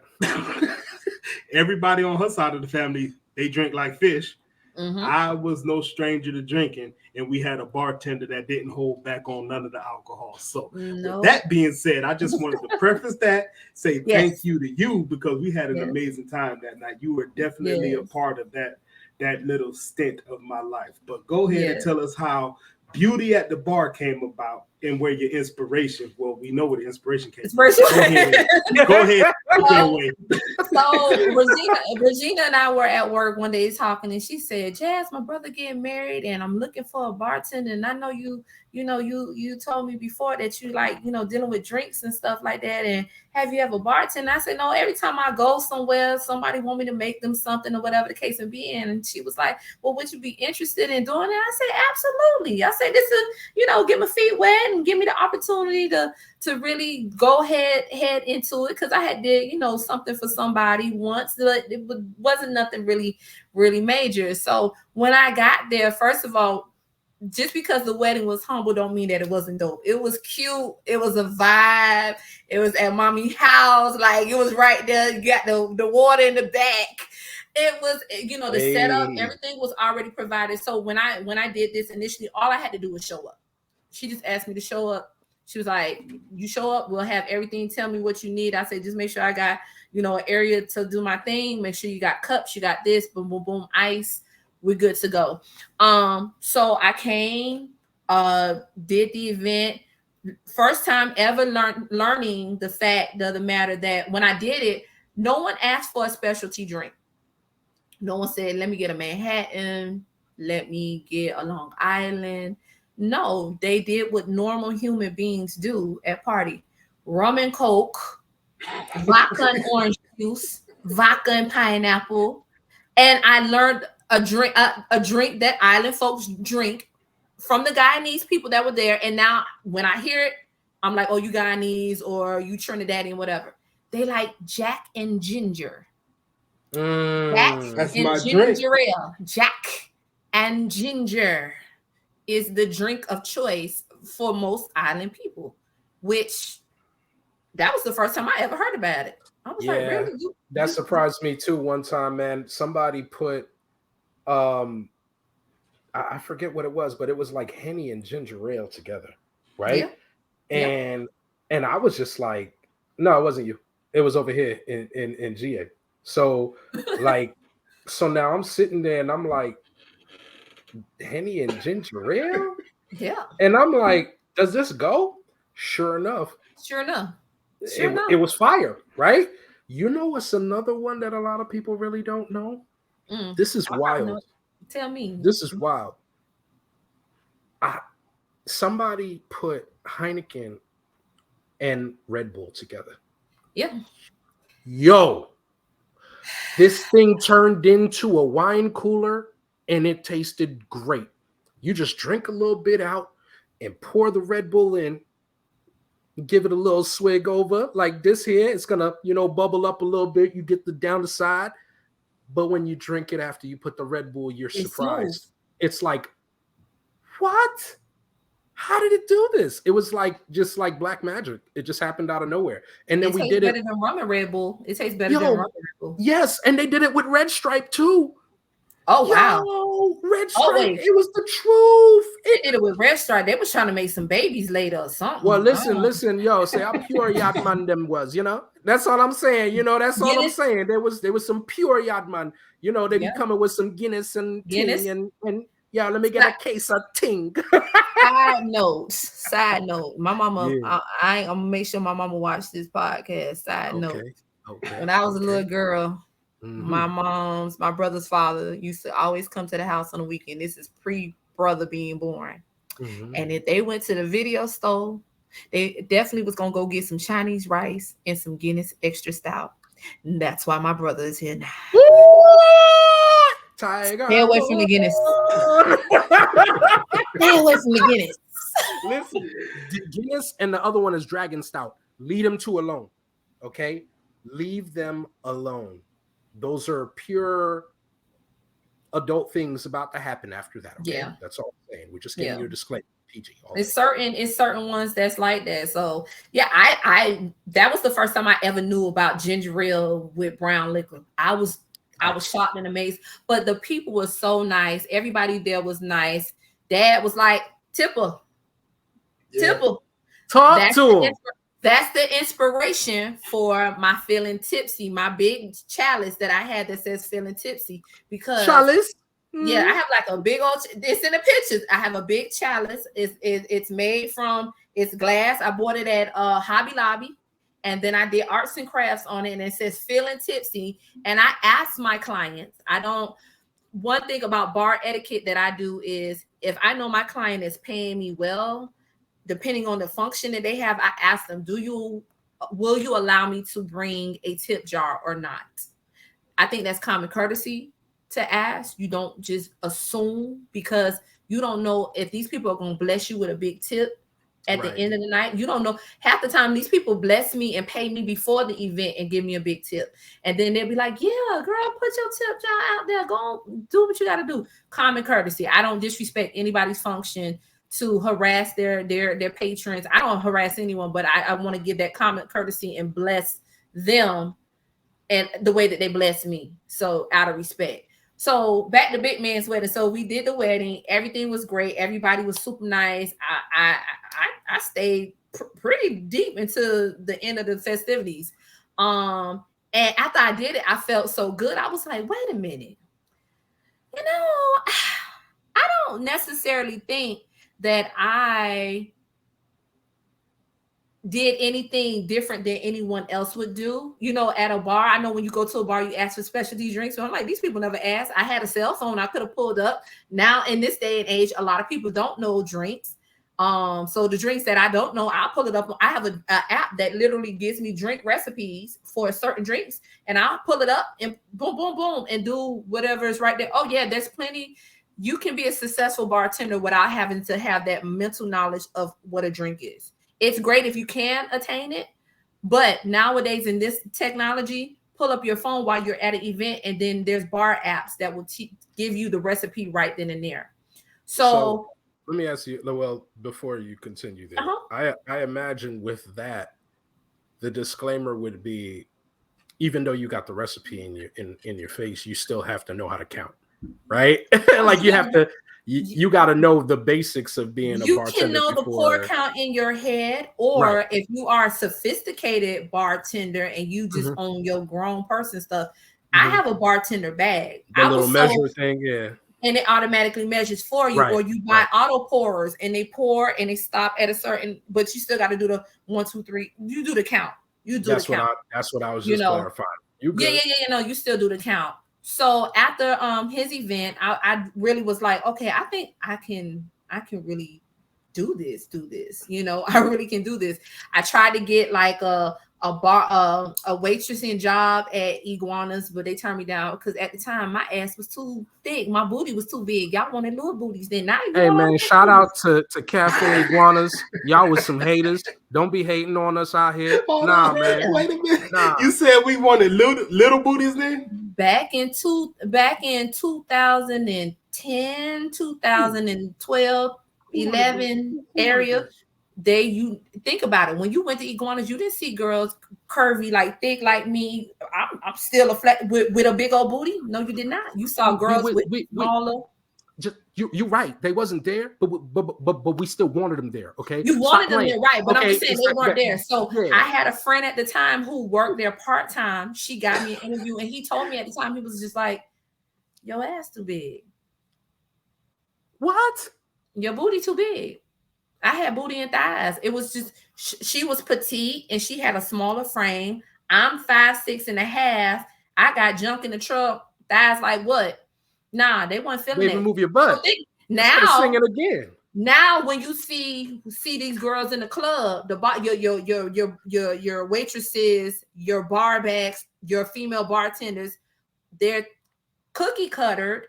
Everybody on her side of the family, they drink like fish. I was no stranger to drinking, and we had a bartender that didn't hold back on none of the alcohol. So, with that being said, I just wanted to preface that, say thank you to you, because we had an amazing time that night. You were definitely a part of that little stint of my life. But go ahead and tell us how Beauty at the Bar came about and where your inspiration. Well, we know where the inspiration came from. Go ahead. So Regina and I were at work one day talking, and she said, "Jazz, my brother getting married, and I'm looking for a bartender. And I know you told me before that you like, dealing with drinks and stuff like that. And have you ever bartended?" I said, "No, every time I go somewhere, somebody want me to make them something or whatever the case may be." And she was like, "Well, would you be interested in doing it?" I said, "Absolutely." I said, "This is, get my feet wet and give me the opportunity to really go head into it." Because I had did, something for somebody once, but it wasn't nothing really, really major. So when I got there, first of all, just because the wedding was humble don't mean that it wasn't dope. It was cute. It was a vibe. It was at mommy's house. Like, it was right there. You got the water in the back. It was, the setup, everything was already provided. So when I did this initially, all I had to do was show up. She just asked me to show up. She was like, "You show up, we'll have everything. Tell me what you need." I said, "Just make sure I got, an area to do my thing. Make sure you got cups, you got this, boom, boom, boom, ice. We're good to go." So I came, did the event. First time ever learning the fact of the matter that when I did it, no one asked for a specialty drink. No one said, "Let me get a Manhattan. Let me get a Long Island." No, they did what normal human beings do at party: rum and Coke, vodka and orange juice, vodka and pineapple. And I learned a drink that island folks drink from the Guyanese people that were there. And now when I hear it, I'm like, "Oh, you Guyanese or you Trinidadian, whatever." They like Jack and ginger. That's my ginger ale. Jack and ginger is the drink of choice for most island people, which that was the first time I ever heard about it. I was like, "Really?" That surprised me too. One time, man, somebody put, I forget what it was, but it was like Henny and ginger ale together, right? Yeah. And I was just like, "No, it wasn't you. It was over here in GA." So like, so now I'm sitting there and I'm like, Henny and ginger ale? Yeah. And I'm like, "Does this go?" Sure enough. It was fire, right? You know what's another one that a lot of people really don't know? This is wild. Tell me. This is wild. Somebody put Heineken and Red Bull together. Yeah. Yo, this thing turned into a wine cooler and it tasted great. You just drink a little bit out and pour the Red Bull in, give it a little swig over like this here. It's gonna, bubble up a little bit. You get the down the side, but when you drink it after you put the Red Bull, you're surprised. It's like, what? How did it do this? It was just like black magic. It just happened out of nowhere. And then we did it. It tastes better than rum and Red Bull. It tastes better than rum and Red Bull. Yes, and they did it with Red Stripe too. Oh, wow. Red Stripe. It was the truth. They did it with Red Stripe. They was trying to make some babies later or something. Well, listen, yo, say how pure yacht man them was, That's all I'm saying, that's all I'm saying. There was some pure yacht man, they be coming with some Guinness and ting and yeah, let me get a case of ting. Side note. My mama, I'm gonna make sure my mama watch this podcast. Side note. Okay. When I was a little girl, my brother's father used to always come to the house on the weekend. This is pre-brother being born. And if they went to the video store, they definitely was gonna go get some Chinese rice and some Guinness extra stout. And that's why my brother is here now. Tiger. Stay away from the Guinness. Stay away from the Guinness. Listen, Guinness and the other one is Dragon Stout. Leave them two alone. Okay? Leave them alone. Those are pure adult things about to happen after that. Okay? Yeah. That's all I'm saying. We're just giving you a disclaimer. PG. It's certain ones that's like that. So yeah, I that was the first time I ever knew about ginger ale with brown liquor. I was I was shocked and amazed. But the people were so nice. Everybody there was nice. Dad was like, Tipper. Talk to him. That's the inspiration for my feeling tipsy, my big chalice that I had that says feeling tipsy. Because Chalice. yeah, I have like a big old. It's in the pictures. I have a big chalice. It's made from glass. I bought it at Hobby Lobby, and then I did arts and crafts on it, and it says feeling tipsy. And I ask my clients. One thing about bar etiquette that I do is if I know my client is paying me well, depending on the function that they have, I ask them, will you allow me to bring a tip jar or not? I think that's common courtesy to ask. You don't just assume, because you don't know if these people are going to bless you with a big tip at the end of the night. You don't know. Half the time these people bless me and pay me before the event and give me a big tip, and then they'll be like, yeah, girl, put your tip jar out there, go on, do what you got to do. Common courtesy. I don't disrespect anybody's function to harass their patrons. I don't harass anyone, but I want to give that common courtesy and bless them and the way that they bless me. So out of respect. So back to Big Man's wedding. So we did the wedding. Everything was great. Everybody was super nice. I stayed pretty deep into the end of the festivities. And after I did it, I felt so good. I was like, wait a minute. You know, I don't necessarily think that I did anything different than anyone else would do. You know, at a bar, I know when you go to a bar, you ask for specialty drinks. So I'm like, these people never asked. I had a cell phone. I could have pulled up. Now, in this day and age, a lot of people don't know drinks. So the drinks that I don't know, I'll pull it up. I have an app that literally gives me drink recipes for certain drinks, and I'll pull it up and boom, boom, boom, and do whatever is right there. Oh yeah, there's plenty. You can be a successful bartender without having to have that mental knowledge of what a drink is. It's great if you can attain it, but nowadays in this technology, pull up your phone while you're at an event, and then there's bar apps that will give you the recipe right then and there. So let me ask you, well, before you continue there, I imagine with that, the disclaimer would be, even though you got the recipe in your face, you still have to know how to count, right? Like you have to, you got to know the basics of being a bartender. You can know the pour count in your head, or if you are a sophisticated bartender and you just own your grown person stuff, I have a bartender bag. The little measure thing, yeah. And it automatically measures for you, or you buy auto pourers and they pour and they stop at a certain, but you still got to do the 1, 2, 3. You do the count. You do the count. That's what I was just clarifying. Yeah. No, you still do the count. So after his event, I really was like, okay, I think I can really do this. You know, I really can do this. I tried to get like a waitressing job at Iguanas, but they turned me down because at the time my ass was too thick, my booty was too big. Y'all wanted little booties then. Now hey man, shout out to Cafe Iguanas. Y'all was some haters. Don't be hating on us out here. Man. Wait a minute. You said we wanted little booties then? Back in 2010, 2012, 11 area. You think about it. When you went to Iguanas, you didn't see girls curvy, like thick, like me. I'm still a flat with a big old booty. No, you did not. You saw girls with smaller. You're right. They wasn't there, but we still wanted them there. Okay, you wanted them there, right? But I'm just saying they weren't there. So I had a friend at the time who worked there part time. She got me an interview, and he told me at the time, he was just like, "Your ass too big. What? Your booty too big." I had booty and thighs. It was just, she was petite and she had a smaller frame. I'm 5'6.5". I got junk in the truck. Thighs like what? Nah, they weren't feeling it. Move your butt. So now, sing it again. Now, when you see these girls in the club, your waitresses, your bar backs, your female bartenders, they're cookie cuttered,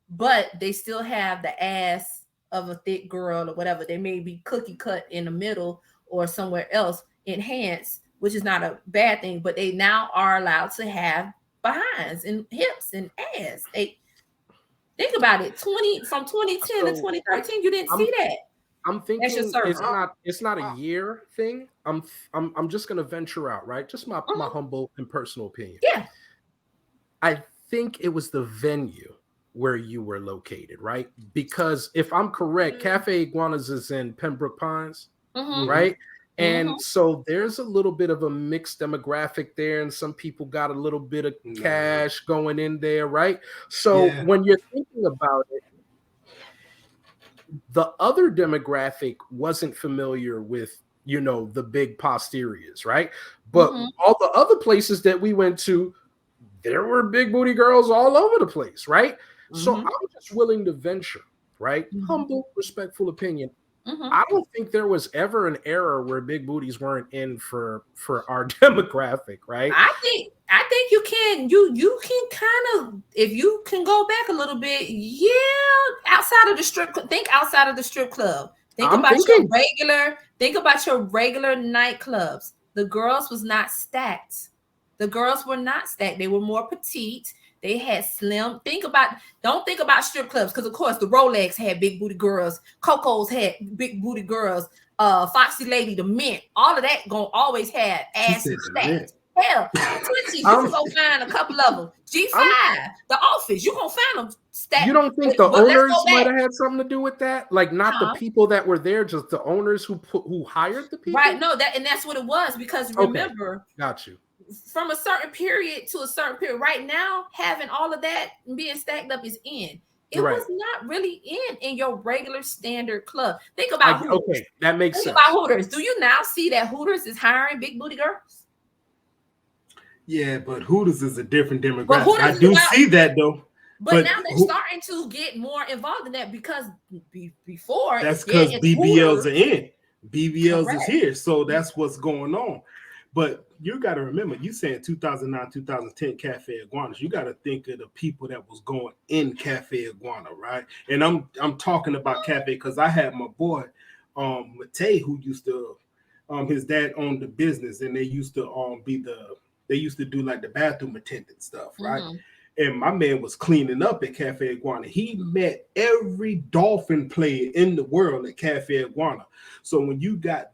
but they still have the ass of a thick girl or whatever. They may be cookie cut in the middle or somewhere else enhanced, which is not a bad thing, but they now are allowed to have behinds and hips and ass. They think about it. From 2010 to 2013, you didn't see that. I'm thinking it's not a year thing. I'm just gonna venture out, right? Just my humble and personal opinion. Yeah. I think it was the venue where you were located, right? Because if I'm correct, Cafe Iguanas is in Pembroke Pines, right? And so there's a little bit of a mixed demographic there, and some people got a little bit of cash going in there, right? So when you're thinking about it, the other demographic wasn't familiar with, you know, the big posteriors, right? But all the other places that we went to, there were big booty girls all over the place, right? So I'm just willing to venture, right? Humble, respectful opinion. I don't think there was ever an era where big booties weren't in for our demographic, right? I think you can kind of, if you can go back a little bit, outside of the strip. Think outside of the strip club. Think about your regular nightclubs. The girls was not stacked. The girls were not stacked. They were more petite. They had slim. Don't think about strip clubs, because of course the Rolex had big booty girls, Coco's had big booty girls, Foxy Lady, the Mint, all of that gonna always have ass stacked. Hell, Twitchies, you can go find a couple of them. G5, The Office, you gonna find them stacked. You don't think the owners might have had something to do with that? Like not the people that were there, just the owners who hired the people? Right, no, that's what it was, because remember, got you. From a certain period to a certain period. Right now, having all of that being stacked up is in. It was not really in your regular standard club. Think about Hooters. Okay, that makes sense. Think about Hooters. Do you now see that Hooters is hiring big booty girls? Yeah, but Hooters is a different demographic. I do see that though. But now they're starting to get more involved in that, because before that's because BBLs are in. BBLs is here, so that's what's going on. But you got to remember, you saying 2009, 2010 Cafe Iguanas. You got to think of the people that was going in Cafe Iguana, right? And I'm talking about Cafe because I had my boy, Matei, who used to, his dad owned the business, and they used to they used to do like the bathroom attendant stuff, right? And my man was cleaning up at Cafe Iguana. He met every dolphin player in the world at Cafe Iguana. So when you got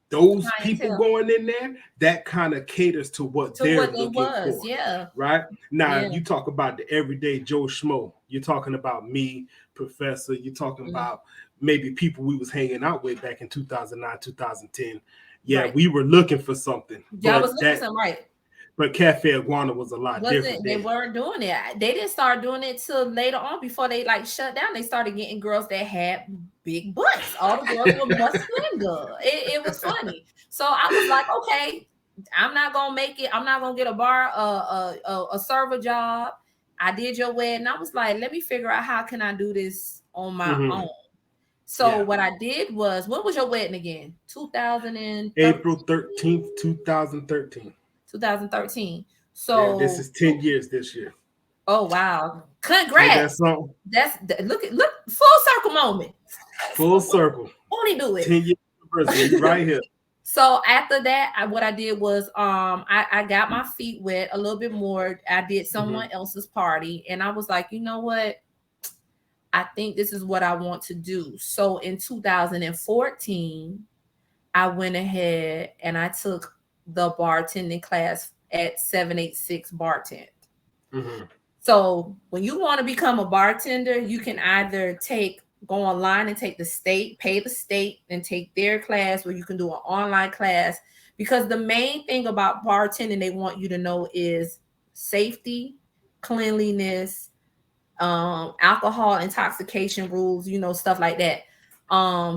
those people going in there, that kind of caters to what they're looking for. Right? Now, you talk about the everyday Joe Schmo. You're talking about me, Professor. You're talking about maybe people we was hanging out with back in 2009, 2010. Yeah, we were looking for something. Yeah, I was looking for something, right. But Cafe Iguana was a lot different. They weren't doing it. They didn't start doing it till later on, before they like shut down. They started getting girls that had big butts. All the girls were muscular. It was funny. So I was like, okay, I'm not gonna make it. I'm not gonna get a server job. I did your wedding. I was like, let me figure out how can I do this on my own. So what I did was, when was your wedding again? 2013. April 13th, 2013. 2013. So this is 10 years this year. Oh wow! Congrats. That's look full circle moment. Full circle. Won't he do it? 10 years anniversary right here. So after that, what I did was I got my feet wet a little bit more. I did someone else's party, and I was like, you know what? I think this is what I want to do. So in 2014, I went ahead and I took the bartending class at 786 Bartend. So when you want to become a bartender, you can either go online and take the state, pay the state and take their class, or you can do an online class, because the main thing about bartending they want you to know is safety, cleanliness, alcohol intoxication rules, stuff like that.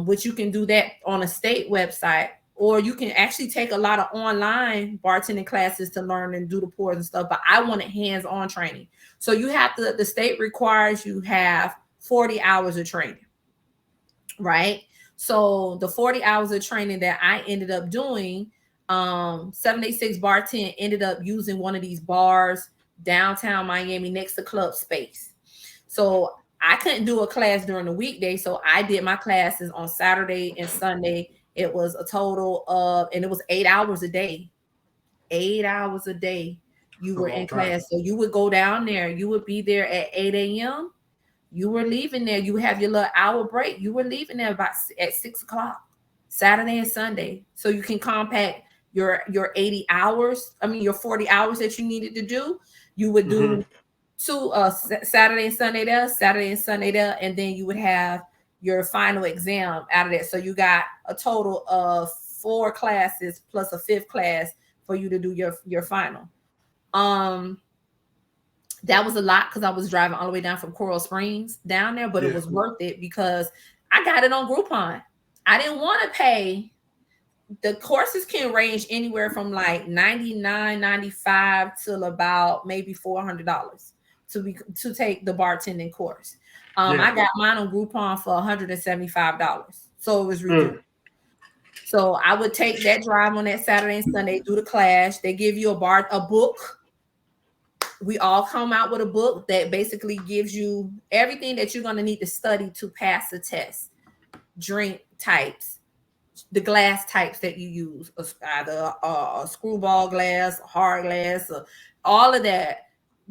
Which you can do that on a state website, or you can actually take a lot of online bartending classes to learn and do the pours and stuff. But I wanted hands-on training. So the state requires you have 40 hours of training, right? So the 40 hours of training that I ended up doing, 786 Bartend ended up using one of these bars downtown Miami next to Club Space. So I couldn't do a class during the weekday. So I did my classes on Saturday and Sunday. It was a total of, and it was 8 hours a day. 8 hours a day you were in class. So you would go down there. You would be there at 8 a.m. You were leaving there. You have your little hour break. You were leaving there at 6 o'clock, Saturday and Sunday. So you can compact your 80 hours. I mean, your 40 hours that you needed to do. You would do two Saturday and Sunday there, and then you would have your final exam out of that. So you got a total of 4 classes plus a 5th class for you to do your final. That was a lot because I was driving all the way down from Coral Springs down there, but it was worth it because I got it on Groupon. I didn't want to pay. The courses can range anywhere from like $99, $95 till about maybe $400 to take the bartending course. I got mine on Groupon for $175, so it was ridiculous. So I would take that drive on that Saturday and Sunday, do the class. They give you a book. We all come out with a book that basically gives you everything that you're going to need to study to pass the test. Drink types, the glass types that you use, either a screwball glass, a hard glass, all of that.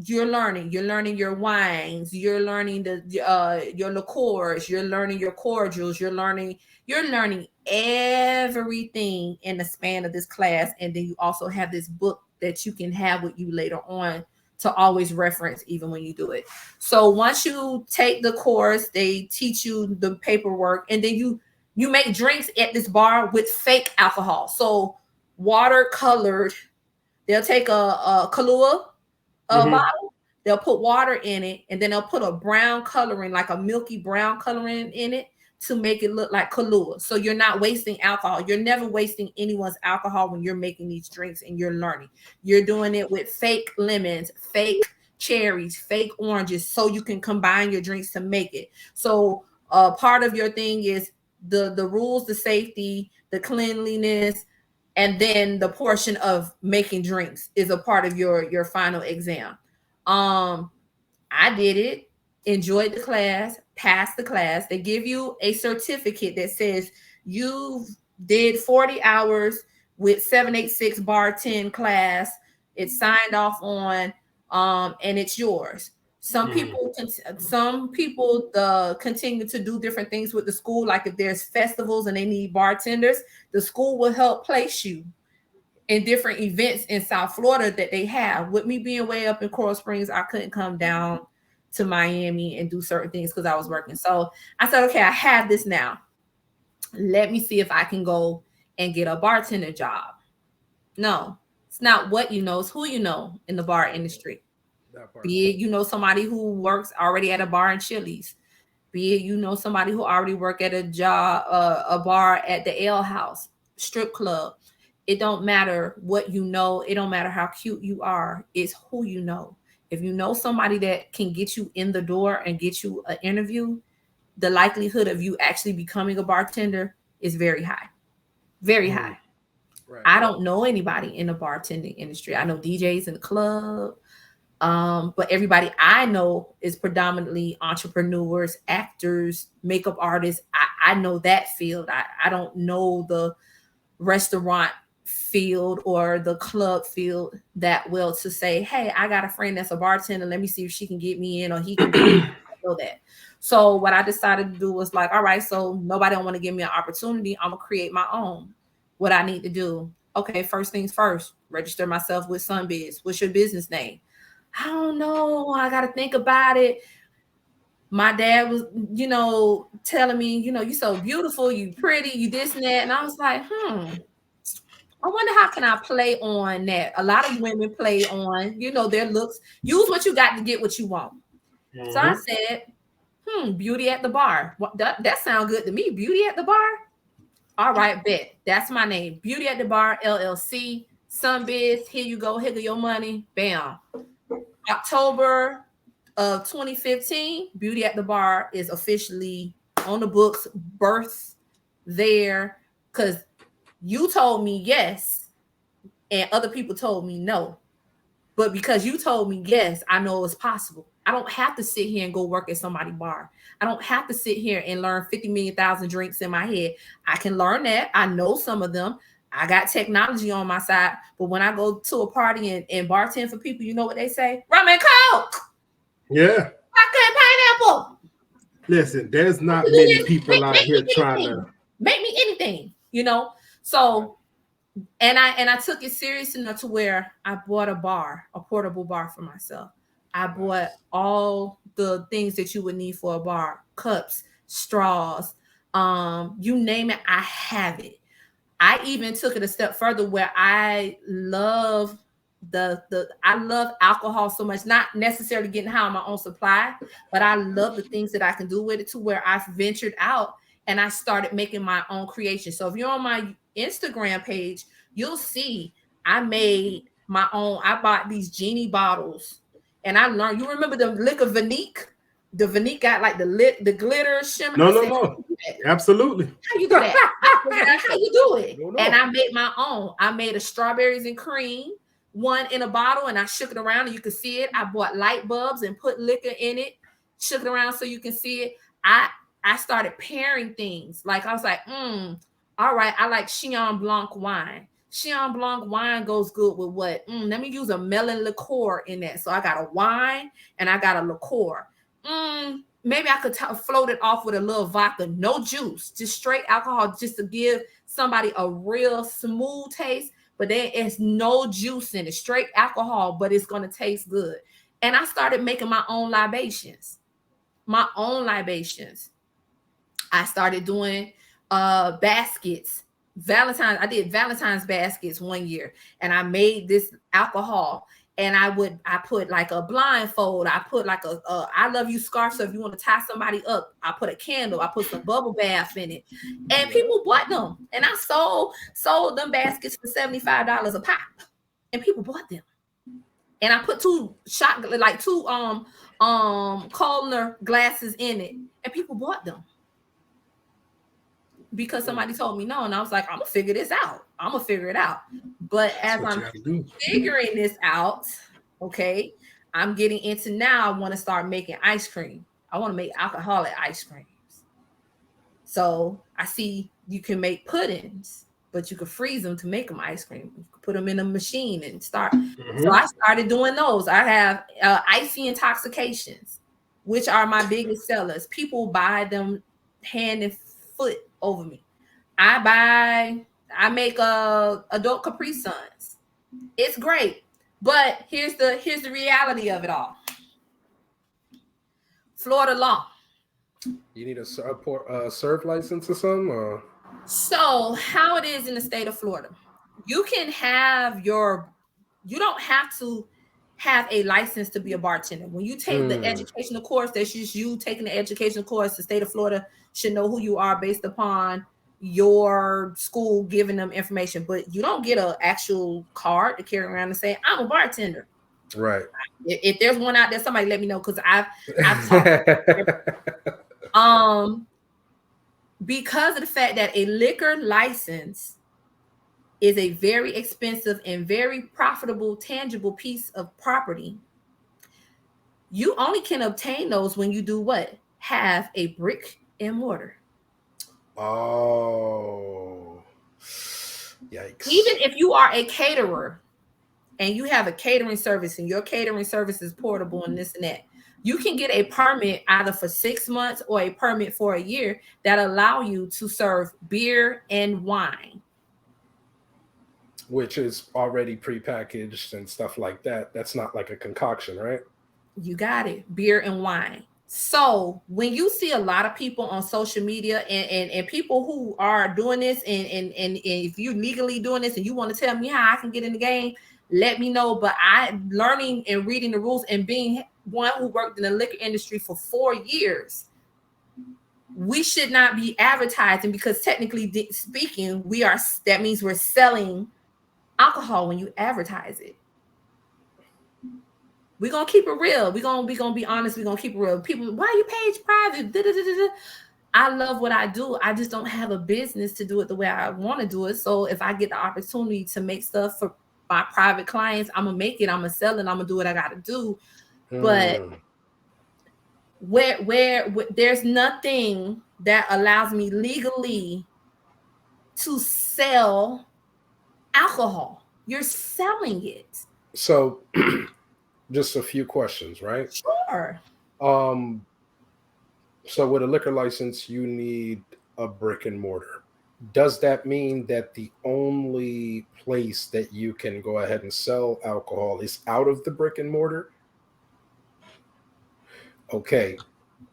You're learning your wines, you're learning your liqueurs, you're learning your cordials, you're learning everything in the span of this class. And then you also have this book that you can have with you later on to always reference even when you do it. So once you take the course, they teach you the paperwork, and then you make drinks at this bar with fake alcohol. So watercolored, they'll take a Kahlua bottle, they'll put water in it, and then they'll put a brown coloring, like a milky brown coloring in it to make it look like Kahlua. So you're not wasting alcohol. You're never wasting anyone's alcohol when you're making these drinks and you're learning. You're doing it with fake lemons, fake cherries, fake oranges, so you can combine your drinks to make it. So part of your thing is the rules, the safety, the cleanliness, and then the portion of making drinks is a part of your final exam. I did it, enjoyed the class, passed the class. They give you a certificate that says you did 40 hours with 786 bartend class. It's signed off on, and it's yours. Some people continue to do different things with the school. Like if there's festivals and they need bartenders, the school will help place you in different events in South Florida that they have. With me being way up in Coral Springs, I couldn't come down to Miami and do certain things because I was working. So I said, okay, I have this now. Let me see if I can go and get a bartender job. No, it's not what you know, it's who you know in the bar industry. Be it you know somebody who works already at a bar in Chili's. Be it you know somebody who already work at a job, a bar at the ale house, strip club. It don't matter what you know. It don't matter how cute you are. It's who you know. If you know somebody that can get you in the door and get you an interview, the likelihood of you actually becoming a bartender is very high. Very high. Right. I don't know anybody in the bartending industry. I know DJs in the club. But everybody I know is predominantly entrepreneurs, actors, makeup artists. I know that field. I don't know the restaurant field or the club field that well to say, hey, I got a friend that's a bartender. Let me see if she can get me in or he can get me. I know that. So what I decided to do was like, all right, so nobody don't want to give me an opportunity. I'm going to create my own. What I need to do. Okay, first things first, register myself with Sunbiz. What's your business name? I don't know. I got to think about it. My dad was, telling me, you're so beautiful, you pretty, you this and that. And I was like, I wonder how can I play on that? A lot of women play on, their looks. Use what you got to get what you want. Mm-hmm. So I said, beauty at the bar. That sounds good to me. Beauty at the bar? All right, bet. That's my name. Beauty at the Bar, LLC. Sunbiz, here you go. Here go your money. Bam. October of 2015, Beauty at the Bar is officially on the books, birth there, because you told me yes, and other people told me no. But because you told me yes, I know it's possible. I don't have to sit here and go work at somebody's bar. I don't have to sit here and learn 50 million thousand drinks in my head. I can learn that. I know some of them. I got technology on my side, but when I go to a party and bartend for people, you know what they say? Rum and Coke. Yeah. Vodka and pineapple. Listen, there's not many people out here trying to make me anything, So And I took it serious enough to where I bought a portable bar for myself. I bought all the things that you would need for a bar, cups, straws, you name it, I have it. I even took it a step further where I love I love alcohol so much, not necessarily getting high on my own supply, but I love the things that I can do with it to where I've ventured out and I started making my own creation. So if you're on my Instagram page, you'll see I made my own. I bought these genie bottles and I learned. You remember the liquor Vanique? The Vanique got like the glitter shimmer. No. Absolutely. How you do that? How you do it? And I made my own. I made a strawberries and cream, one in a bottle, and I shook it around and you could see it. I bought light bulbs and put liquor in it, shook it around so you can see it. I started pairing things. Like I was like, all right, I like Chenin Blanc wine. Chenin Blanc wine goes good with what? Let me use a melon liqueur in that. So I got a wine and I got a liqueur. Maybe I could float it off with a little vodka, no juice, just straight alcohol, just to give somebody a real smooth taste. But there is no juice in it, straight alcohol, but it's going to taste good. And I started making my own libations. I started doing baskets. I did Valentine's baskets one year, and I made this alcohol. And I put like a blindfold. I put like a I love you scarf. So if you want to tie somebody up, I put a candle. I put some bubble bath in it, and people bought them. And I sold them baskets for $75 a pop, and people bought them. And I put two Caldner glasses in it, and people bought them because somebody told me no, and I was like, I'm gonna figure this out. I'm gonna figure it out. But as I'm figuring this out, okay, I'm getting into now. I want to start making ice cream. I want to make alcoholic ice creams. So I see you can make puddings, but you can freeze them to make them ice cream. You can put them in a machine and start. So I started doing those. I have icy intoxications, which are my biggest sellers. People buy them hand and foot over me. I make adult Capri Suns. It's great, but here's the reality of it all. Florida law. You need a serve license or something? Or? So how it is in the state of Florida, you don't have to have a license to be a bartender. When you take the educational course, that's just you taking the educational course. The state of Florida should know who you are based upon your school giving them information, but you don't get an actual card to carry around and say, I'm a bartender. Right. If there's one out there, somebody let me know, because I've talked because of the fact that a liquor license is a very expensive and very profitable, tangible piece of property. You only can obtain those when you do what? Have a brick and mortar. Oh, yikes. Even if you are a caterer and you have a catering service and your catering service is portable and this and that, you can get a permit either for 6 months or a permit for a year that allow you to serve beer and wine. Which is already prepackaged and stuff like that. That's not like a concoction, right? You got it. Beer and wine. So when you see a lot of people on social media and people who are doing this, and if you're legally doing this and you want to tell me how I can get in the game, let me know. But I'm learning and reading the rules and being one who worked in the liquor industry for 4 years. We should not be advertising, because technically speaking, that means we're selling alcohol when you advertise it. We're gonna keep it real. We're gonna be honest. We're gonna keep it real. People, why are you page private? I love what I do. I just don't have a business to do it the way I want to do it. So if I get the opportunity to make stuff for my private clients, I'm gonna make it. I'm gonna sell it. I'm gonna do what I gotta do. But where there's nothing that allows me legally to sell alcohol. You're selling it. So just a few questions, right? Sure. So with a liquor license, you need a brick and mortar. does that mean that the only place that you can go ahead and sell alcohol is out of the brick and mortar? Okay.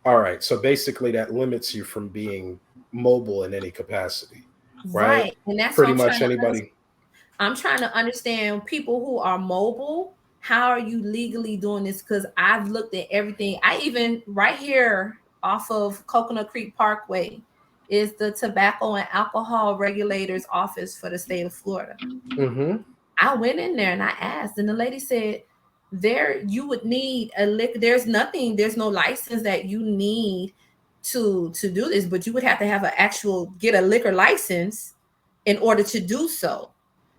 All right. So basically that limits you from being mobile in any capacity, right? Right. And that's what Pretty I'm much trying to anybody. I'm trying to understand people who are mobile. How are you legally doing this? Because I've looked at everything. I even right here off of Coconut Creek Parkway is the Tobacco and Alcohol Regulators Office for the state of Florida. Mm-hmm. I went in there and I asked, and the lady said, there you would need a liquor. There's no license that you need to do this, but you would have to have get a liquor license in order to do so,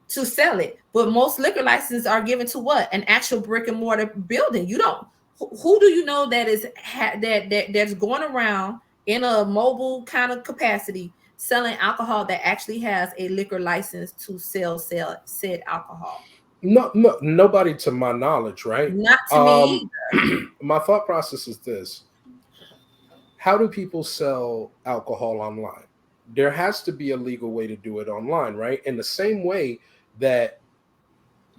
to sell it. But most liquor licenses are given to what? An actual brick and mortar building. You don't. Who do you know that is that's going around in a mobile kind of capacity selling alcohol that actually has a liquor license to sell said alcohol? No, nobody to my knowledge, right? Not to me either. My thought process is this: how do people sell alcohol online? There has to be a legal way to do it online, right? In the same way that,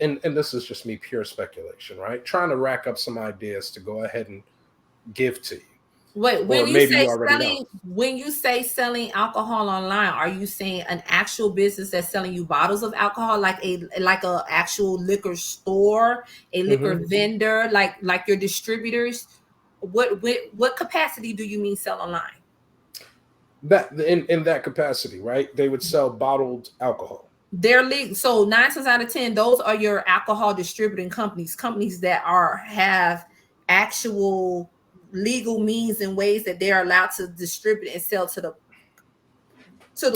and this is just me, pure speculation, right? Trying to rack up some ideas to go ahead and give to you. Wait, when you say selling alcohol online, are you saying an actual business that's selling you bottles of alcohol, like a actual liquor store, a liquor vendor, like your distributors? What capacity do you mean sell online? That in that capacity, right? They would sell bottled alcohol. They're legal. So 9 times out of 10, those are your alcohol distributing companies that have actual legal means and ways that they're allowed to distribute and sell to the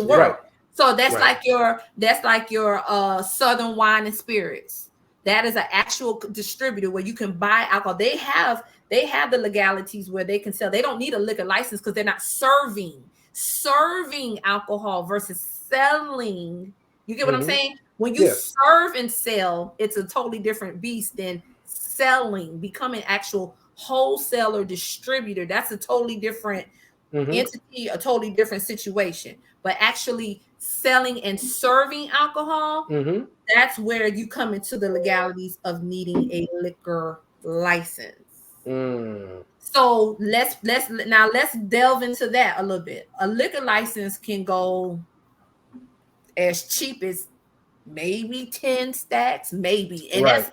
world. Right. So that's like your Southern Wine and Spirits. That is an actual distributor where you can buy alcohol. They have the legalities where they can sell. They don't need a liquor license because they're not serving alcohol versus selling. You get what I'm saying? When you serve and sell, it's a totally different beast than selling, becoming actual wholesaler, distributor. That's a totally different entity, a totally different situation. But actually selling and serving alcohol, that's where you come into the legalities of needing a liquor license. So let's delve into that a little bit. A liquor license can go as cheap as maybe 10 stacks, maybe, and that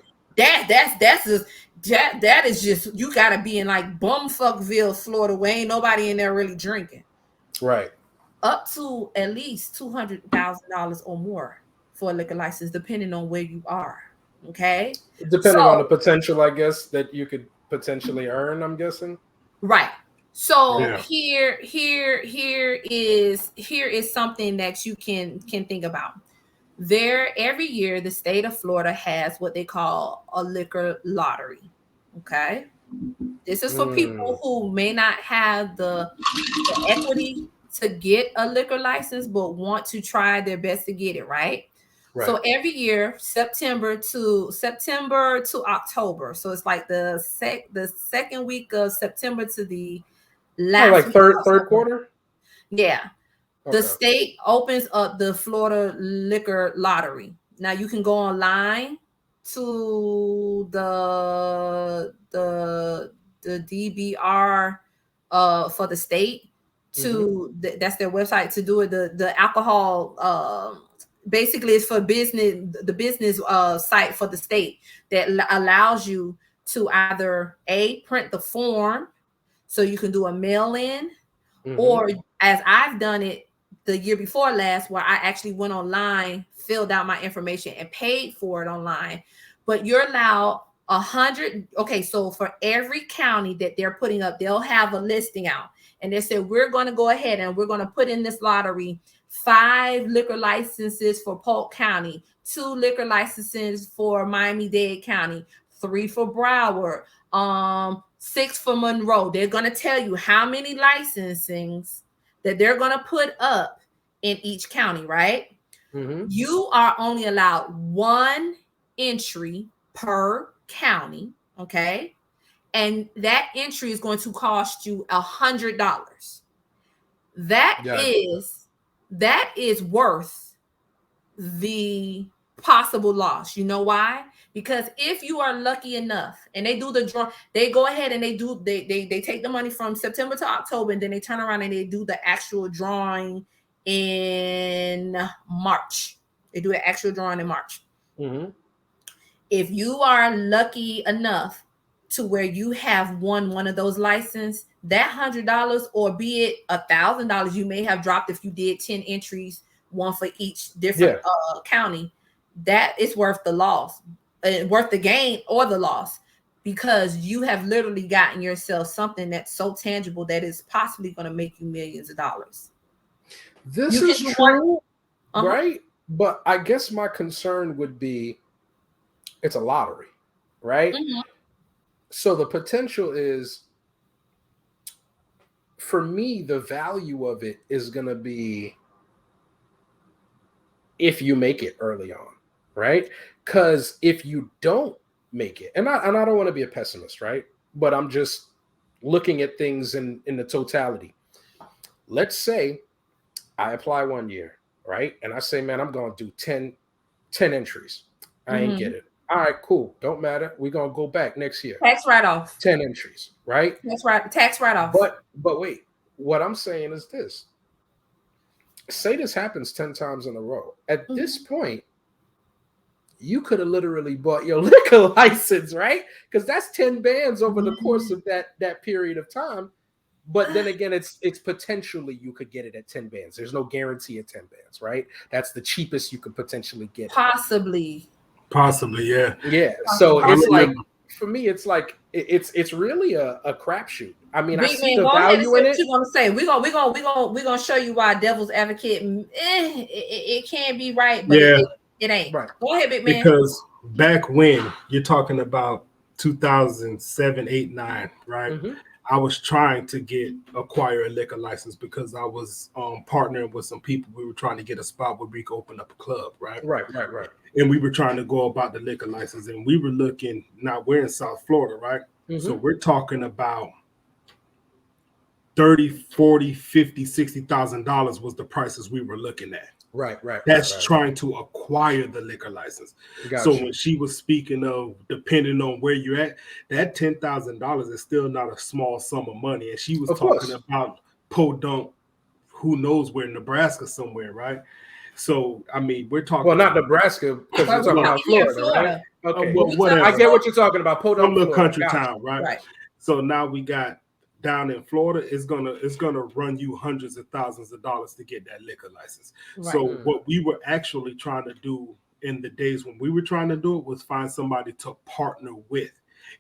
is just, you gotta be in like bumfuckville, Florida, where ain't nobody in there really drinking, right? Up to at least $200,000 or more for a liquor license, depending on where you are. Okay, depending on the potential, I guess, that you could potentially earn, I'm guessing. Right. So here is something that you can think about. Every year the state of Florida has what they call a liquor lottery. Okay, this is for people who may not have the equity to get a liquor license but want to try their best to get it, right? So every year, September to October. So it's like the second week of September to the last third quarter. Yeah. Okay. The state opens up the Florida Liquor Lottery. Now you can go online to the DBR for the state to that's their website to do it. The alcohol basically it's for business, the business site for the state that allows you to either print the form so you can do a mail-in, or as I've done it the year before last, where I actually went online, filled out my information and paid for it online. But you're allowed 100. Okay, so for every county that they're putting up, they'll have a listing out, and they said, we're going to go ahead and we're going to put in this lottery 5 liquor licenses for Polk County, 2 liquor licenses for Miami-Dade County, 3 for Broward, 6 for Monroe. They're going to tell you how many licensings that they're going to put up in each county, right? You are only allowed 1 entry per county, okay? And that entry is going to cost you $100. That is that is worth the possible loss. You know why? Because if you are lucky enough and they do the draw, they go ahead and they take the money from September to October, and then they turn around and they do the actual drawing in March. They do the actual drawing in March. Mm-hmm. If you are lucky enough to where you have won one of those licenses, that $100 or be it $1,000 you may have dropped if you did 10 entries, one for each different county, that is worth the loss, worth the gain or the loss, because you have literally gotten yourself something that's so tangible that is possibly going to make you millions of dollars. This is true, right? But I guess my concern would be it's a lottery, right? Mm-hmm. So the potential is, for me, the value of it is going to be if you make it early on, right? Because if you don't make it, and I don't want to be a pessimist, right? But I'm just looking at things in the totality. Let's say I apply 1 year, right? And I say, man, I'm going to do 10 entries. I ain't get it. All right, cool. Don't matter. We're going to go back next year. Tax write-off. 10 entries, right? That's right. Tax write-off. But wait, what I'm saying is this. Say this happens 10 times in a row. At this point, you could have literally bought your liquor license, right? Because that's 10 bands over the course of that period of time. But then again, it's potentially you could get it at 10 bands. There's no guarantee at 10 bands, right? That's the cheapest you could potentially get. Possibly, yeah. Yeah. So it's like, for me, it's like it's really a crapshoot. I mean, I see the value in it. What you gonna say? We're gonna show you why devil's advocate. It can be right, but it ain't. Right. Go ahead, big man. Because back when you're talking about 2007, 8, 9, right? Mm-hmm. I was trying to acquire a liquor license because I was partnering with some people. We were trying to get a spot where we could open up a club, right? Right. And we were trying to go about the liquor license, and we were looking. Now we're in South Florida, right? Mm-hmm. So we're talking about $30,000, $40,000, $50,000, $60,000 was the prices we were looking at. Right. That's trying to acquire the liquor license. Gotcha. So when she was speaking of depending on where you're at, that $10,000 is still not a small sum of money. And she was talking about Podunk, who knows where, Nebraska somewhere, right? So I mean, we're talking. Well, not Nebraska, because we're talking about Florida, right? Okay, well, whatever. I get what you're talking about. Podunk, some little country gotcha. town, right? So now we got down in Florida, it's gonna run you hundreds of thousands of dollars to get that liquor license. Right. So what we were actually trying to do in the days when we were trying to do it was find somebody to partner with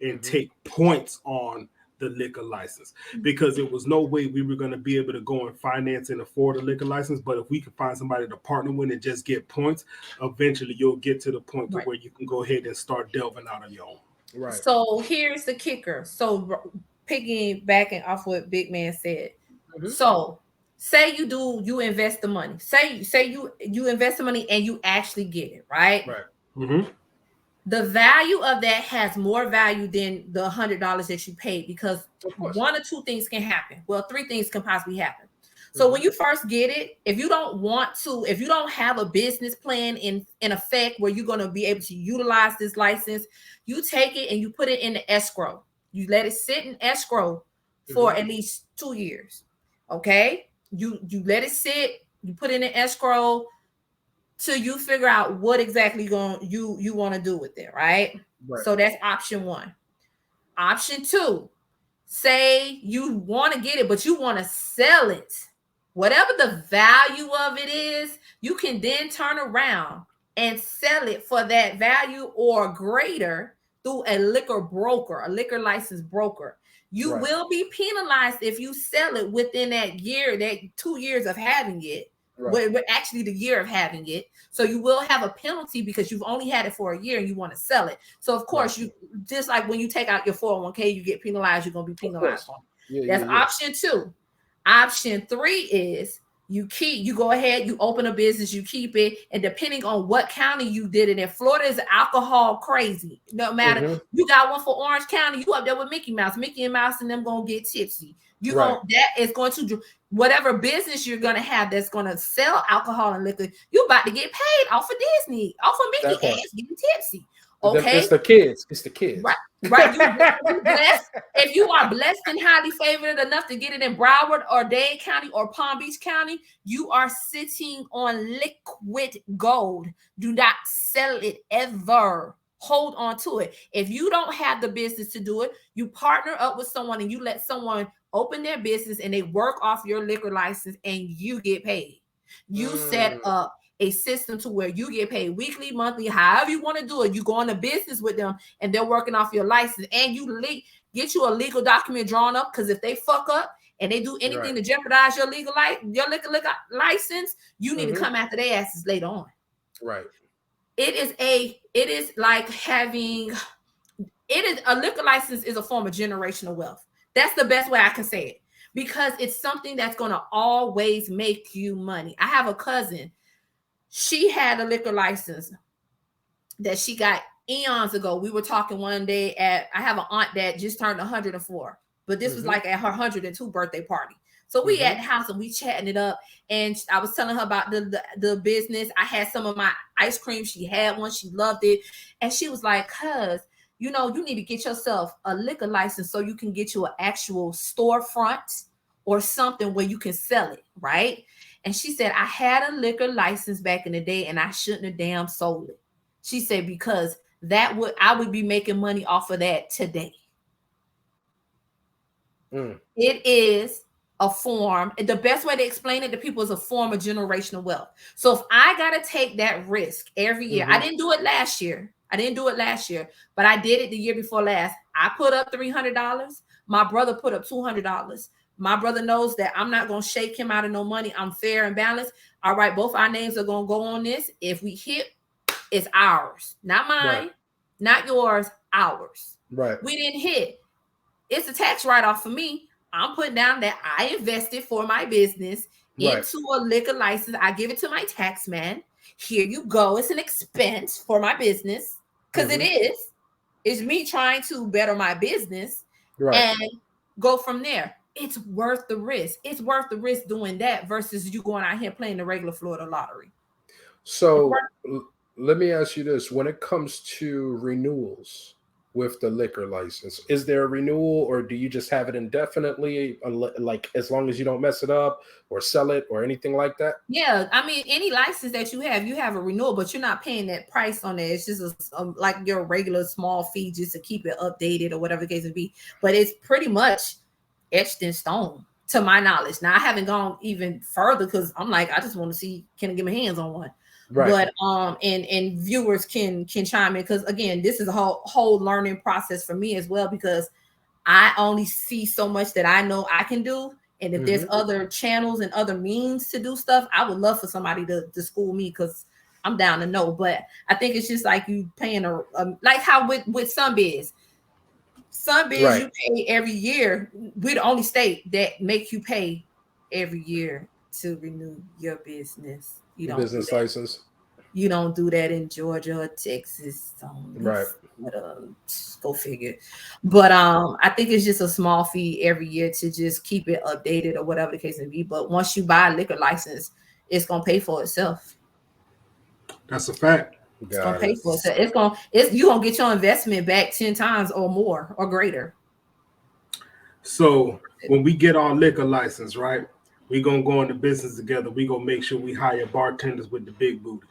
and take points on the liquor license, because it was no way we were going to be able to go and finance and afford a liquor license. But if we could find somebody to partner with and just get points, eventually you'll get to the point to where you can go ahead and start delving out on your own. Right. So here's the kicker. So piggybacking off what Big Man said. So say you invest the money. Say you invest the money and you actually get it, right? Right. The value of that has more value than the $100 that you paid, because one or two things can happen. Well, three things can possibly happen. So when you first get it, if you don't have a business plan in effect where you're going to be able to utilize this license, you take it and you put it in the escrow. You let it sit in escrow for at least 2 years. Okay. You let it sit, you put it in escrow till you figure out what exactly you want to do with it, right? So that's option one. Option two, say you want to get it, but you want to sell it. Whatever the value of it is, you can then turn around and sell it for that value or greater through a liquor license broker. You will be penalized if you sell it within that 2 years of having it. Actually the year of having it. So you will have a penalty because you've only had it for a year and you want to sell it. So of course, you just like when you take out your 401k, you get penalized, you're going to be penalized on it. That's option two. Option three is you go ahead, you open a business, you keep it, and depending on what county you did it in, Florida is alcohol crazy. No matter, you got one for Orange County, you up there with Mickey Mouse and them gonna get tipsy. You that is going to do whatever business you're going to have that's going to sell alcohol and liquor. You're about to get paid off of Disney, off of Mickey ass getting tipsy. Okay, it's the kids. It's the kids. Right. You blessed. If you are blessed and highly favored enough to get it in Broward or Dade County or Palm Beach County, you are sitting on liquid gold. Do not sell it ever. Hold on to it. If you don't have the business to do it, you partner up with someone and you let someone open their business and they work off your liquor license and you get paid. You set up a system to where you get paid weekly, monthly, however you want to do it. You go into business with them and they're working off your license, and you get you a legal document drawn up, because if they fuck up and they do anything to jeopardize your liquor license, you need to come after their asses later on. Right. A liquor license is a form of generational wealth. That's the best way I can say it, because it's something that's going to always make you money. I have a cousin. She had a liquor license that she got eons ago. We were talking one day I have an aunt that just turned 104, but this was like at her 102 birthday party. So we at the house and we chatting it up, and I was telling her about the business. I had some of my ice cream. She had one. She loved it. And she was like, cuz, you need to get yourself a liquor license so you can get you an actual storefront or something where you can sell it, right? And she said, I had a liquor license back in the day and I shouldn't have damn sold it. She said, because I would be making money off of that today. It is a form. The best way to explain it to people is a form of generational wealth. So if I got to take that risk every year, I didn't do it last year. But I did it the year before last. I put up $300. My brother put up $200. My brother knows that I'm not going to shake him out of no money. I'm fair and balanced. All right, both our names are going to go on this. If we hit, it's ours. Not mine, not yours, ours. Right. We didn't hit. It's a tax write-off for me. I'm putting down that I invested for my business into a liquor license. I give it to my tax man. Here you go. It's an expense for my business, because it is. It's me trying to better my business and go from there. It's worth the risk. It's worth the risk doing that versus you going out here playing the regular Florida lottery. So let me ask you this. When it comes to renewals with the liquor license, is there a renewal, or do you just have it indefinitely, like as long as you don't mess it up or sell it or anything like that? Yeah, I mean, any license that you have a renewal, but you're not paying that price on it. It's just like your regular small fee just to keep it updated or whatever the case may be. But it's pretty much etched in stone, to my knowledge. Now I haven't gone even further because I'm like, I just want to see, can I get my hands on one? Right. But and viewers can chime in, because again, this is a whole learning process for me as well, because I only see so much that I know I can do. And if there's other channels and other means to do stuff, I would love for somebody to school me, because I'm down to know. But I think it's just like you paying like how with Sunbiz. Sunbiz, you pay every year. We're the only state that make you pay every year to renew your business. You don't business license. You don't do that in Georgia or Texas. Right. Go figure. But I think it's just a small fee every year to just keep it updated or whatever the case may be. But once you buy a liquor license, it's gonna pay for itself. That's a fact. It's gonna pay for itself. You're gonna get your investment back 10 times or more or greater. So when we get our liquor license, right, we're gonna go into business together. We're gonna make sure we hire bartenders with the big booty.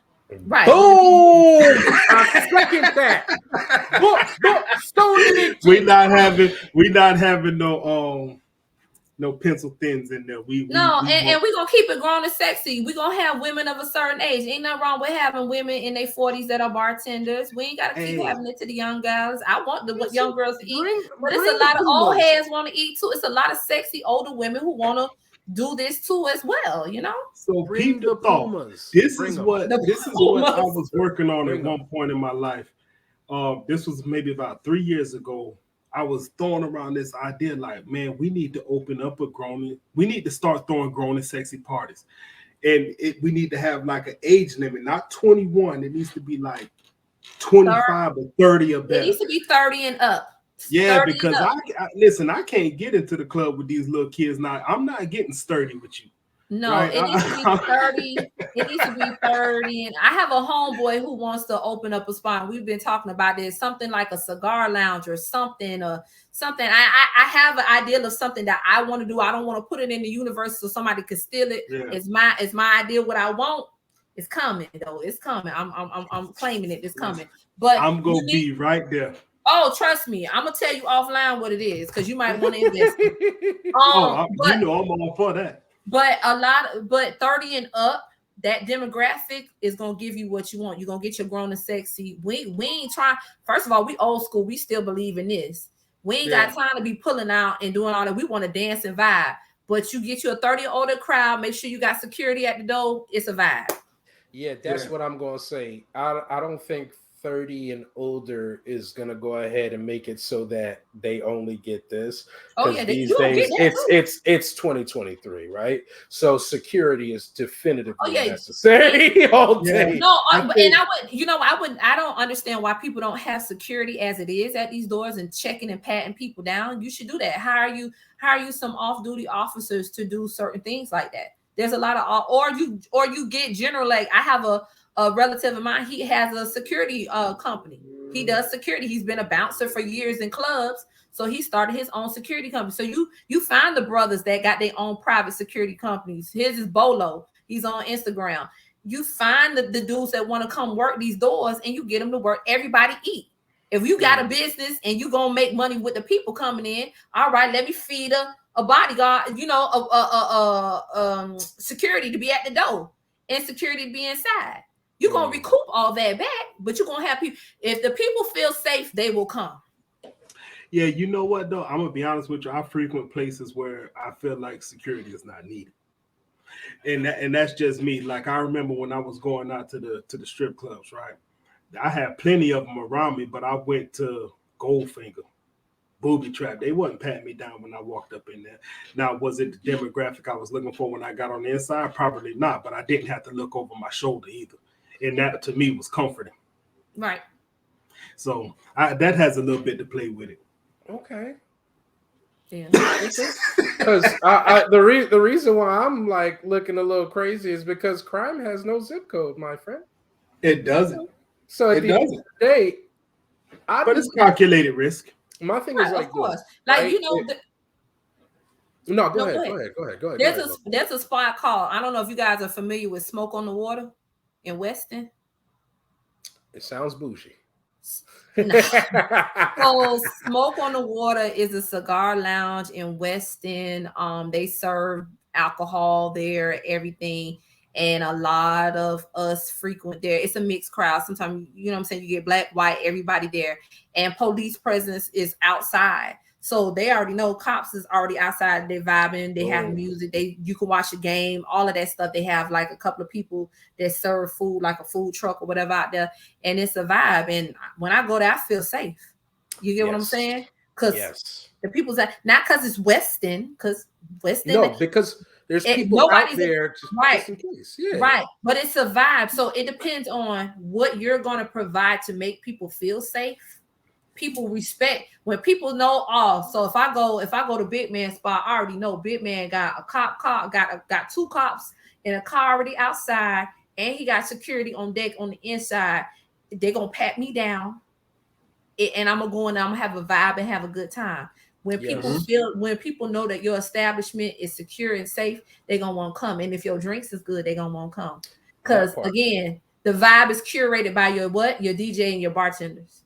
Right. Boom! I second that. We're not having no pencil thins in there. And we're gonna keep it grown and sexy. We're gonna have women of a certain age. Ain't nothing wrong with having women in their 40s that are bartenders. We ain't gotta keep having it to the young guys. I want the young girls to eat, but it's a lot of old heads want to eat too. It's a lot of sexy older women who want to do this too as well, So people thought this is what I was working on at one point in my life. This was maybe about 3 years ago. I was throwing around this idea like, man, we need to open up we need to start throwing grown and sexy parties. And we need to have like an age limit, not 21. It needs to be like 25 or 30 or better. It needs to be 30 and up. Yeah, 30 because up. I listen, I can't get into the club with these little kids now. I'm not getting sturdy with you. No, Right? it needs to be 30. It needs to be 30. And I have a homeboy who wants to open up a spot. We've been talking about this, something like a cigar lounge or something, something. I have an ideal of something that I want to do. I don't want to put it in the universe so somebody could steal it. Yeah. It's my idea. What I want. It's coming though. It's coming. I'm claiming it. It's coming. But I'm gonna be right there. Oh, trust me. I'm gonna tell you offline what it is because you might want to invest. You know I'm all for that. But 30 and up, that demographic is gonna give you what you want. You're gonna get your grown and sexy. We ain't trying. First of all, we old school. We still believe in this. We ain't got time to be pulling out and doing all that. We want to dance and vibe. But you get you a 30 or older crowd. Make sure you got security at the door. It's a vibe. Yeah, that's what I'm gonna say. I don't think 30 and older is gonna go ahead and make it so that they only get this. Oh yeah, these days it's 2023, right? So security is definitively necessary all day. No, I don't understand why people don't have security as it is at these doors and checking and patting people down. You should do that. Hire you some off-duty officers to do certain things like that. There's a lot of or you get general. Like I have a relative of mine, he has a security company. He does security. He's been a bouncer for years in clubs, so he started his own security company. So you find the brothers that got their own private security companies. His is Bolo. He's on Instagram. You find the dudes that want to come work these doors, and you get them to work. Everybody eat. If you got a business and you gonna make money with the people coming in, all right, let me feed a bodyguard, security to be at the door and security to be inside. You're going to recoup all that back, but you're going to have people. If the people feel safe, they will come. Yeah, you know what, though? I'm going to be honest with you. I frequent places where I feel like security is not needed. And that's just me. Like, I remember when I was going out to the strip clubs, right? I had plenty of them around me, but I went to Goldfinger, Booby Trap. They wasn't patting me down when I walked up in there. Now, was it the demographic I was looking for when I got on the inside? Probably not, but I didn't have to look over my shoulder either. And that to me was comforting. Right. So that has a little bit to play with it. Okay. Yeah. Because the reason why I'm like looking a little crazy is because crime has no zip code, my friend. It doesn't. So at the end of the day, but it's calculated risk. My thing is like, of course, this, like right? Go ahead. There's a spot called, I don't know if you guys are familiar with Smoke on the Water in Weston. It sounds bougie. No. So Smoke on the Water is a cigar lounge in Weston. They serve alcohol there, everything, and a lot of us frequent there. It's a mixed crowd. Sometimes, you know what I'm saying, you get black, white, everybody there, and police presence is outside. So they already know cops is already outside. They're vibing. They have music. You can watch a game. All of that stuff. They have like a couple of people that serve food, like a food truck or whatever out there, and it's a vibe. And when I go there, I feel safe. You get what I'm saying? Because the people's not because it's Weston. Because Weston. No, because there's people out there just in case. Yeah. Right. But it's a vibe. So it depends on what you're going to provide to make people feel safe. People respect when people know. So if I go to Big Man spot, I already know Big Man got a car, got two cops in a car already outside, and he got security on deck on the inside. They're gonna pat me down, and I'm gonna go in there, I'm gonna have a vibe and have a good time. When people know that your establishment is secure and safe, they're gonna want to come. And if your drinks is good, they're gonna want to come. Because again, the vibe is curated by your DJ and your bartenders.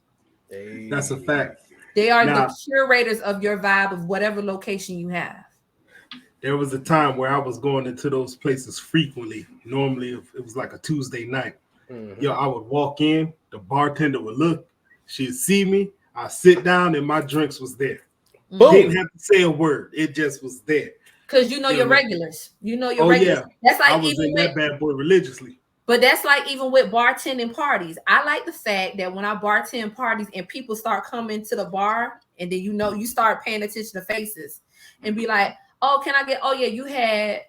That's a fact. They are the curators of your vibe of whatever location you have. There was a time where I was going into those places frequently. Normally, if it was like a Tuesday night. I would walk in, the bartender would look, she'd see me, I sit down, and my drinks was there. Didn't have to say a word. It just was there. Because your regulars. You know your regulars. Yeah. That's like I was in that bad boy religiously. But that's like even with bartending parties. I like the fact that when I bartend parties and people start coming to the bar, and then you start paying attention to faces and be like, oh, can I get? Oh yeah, you had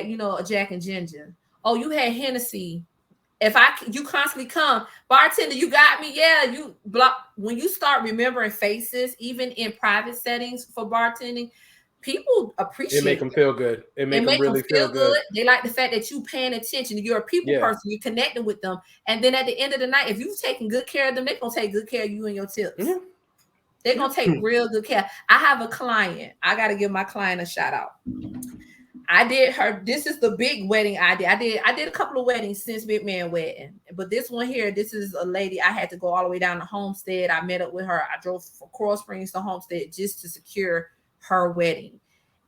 a Jack and Ginger. Oh, you had Hennessy if you constantly come, bartender, you got me. Yeah, you block. When you start remembering faces, even in private settings for bartending, people appreciate It make them feel good. It make them really feel good. They like the fact that you paying attention. You're a people person. You're connecting with them. And then at the end of the night, if you've taken good care of them, they're going to take good care of you and your tips. Yeah. They're going to take real good care. I have a client. I got to give my client a shout out. I did her. This is the big wedding I did. I did a couple of weddings since Big Man wedding, but this one here, this is a lady. I had to go all the way down to Homestead. I met up with her. I drove from Coral Springs to Homestead just to secure her wedding,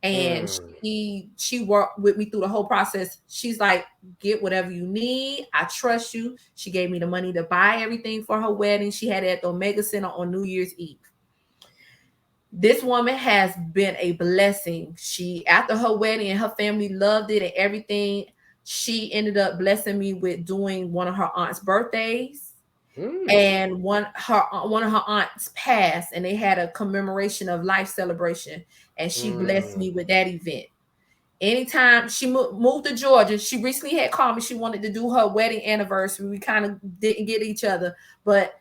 and she worked with me through the whole process. She's like, get whatever you need. I trust you. She gave me the money to buy everything for her wedding. She had it at the Omega Center on New Year's Eve. This woman has been a blessing. She, after her wedding, and her family loved it and everything, she ended up blessing me with doing one of her aunt's birthdays. And one of her aunts passed, and they had a commemoration of life celebration, and she blessed me with that event. Anytime she moved to Georgia, she recently had called me. She wanted to do her wedding anniversary. We kind of didn't get each other, but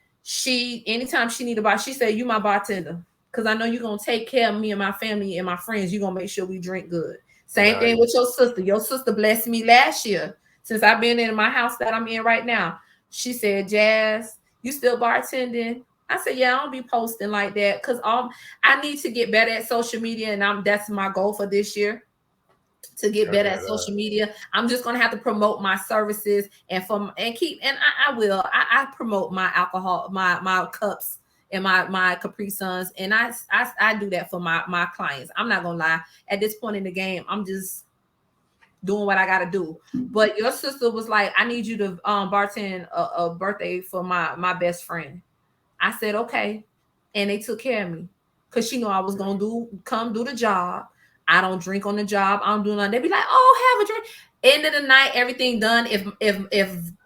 anytime she needed a bar, she said, "You my bartender, because I know you're going to take care of me and my family and my friends. You're going to make sure we drink good." Same thing with your sister. Your sister blessed me last year since I've been in my house that I'm in right now. She said, "Jazz, you still bartending?" I said, "Yeah, I don't be posting like that because I need to get better at social media, and that's my goal for this year, to get better at social media. I'm just gonna have to promote my services I promote my alcohol, my cups and my Capri Suns, and I do that for my clients. I'm not gonna lie. At this point in the game, I'm just doing what I gotta do. But your sister was like, "I need you to bartend a birthday for my best friend." I said, "Okay," and they took care of me because she knew I was gonna come do the job. I don't drink on the job. I don't do nothing. They'd be like, "Oh, have a drink." End of the night, everything done. If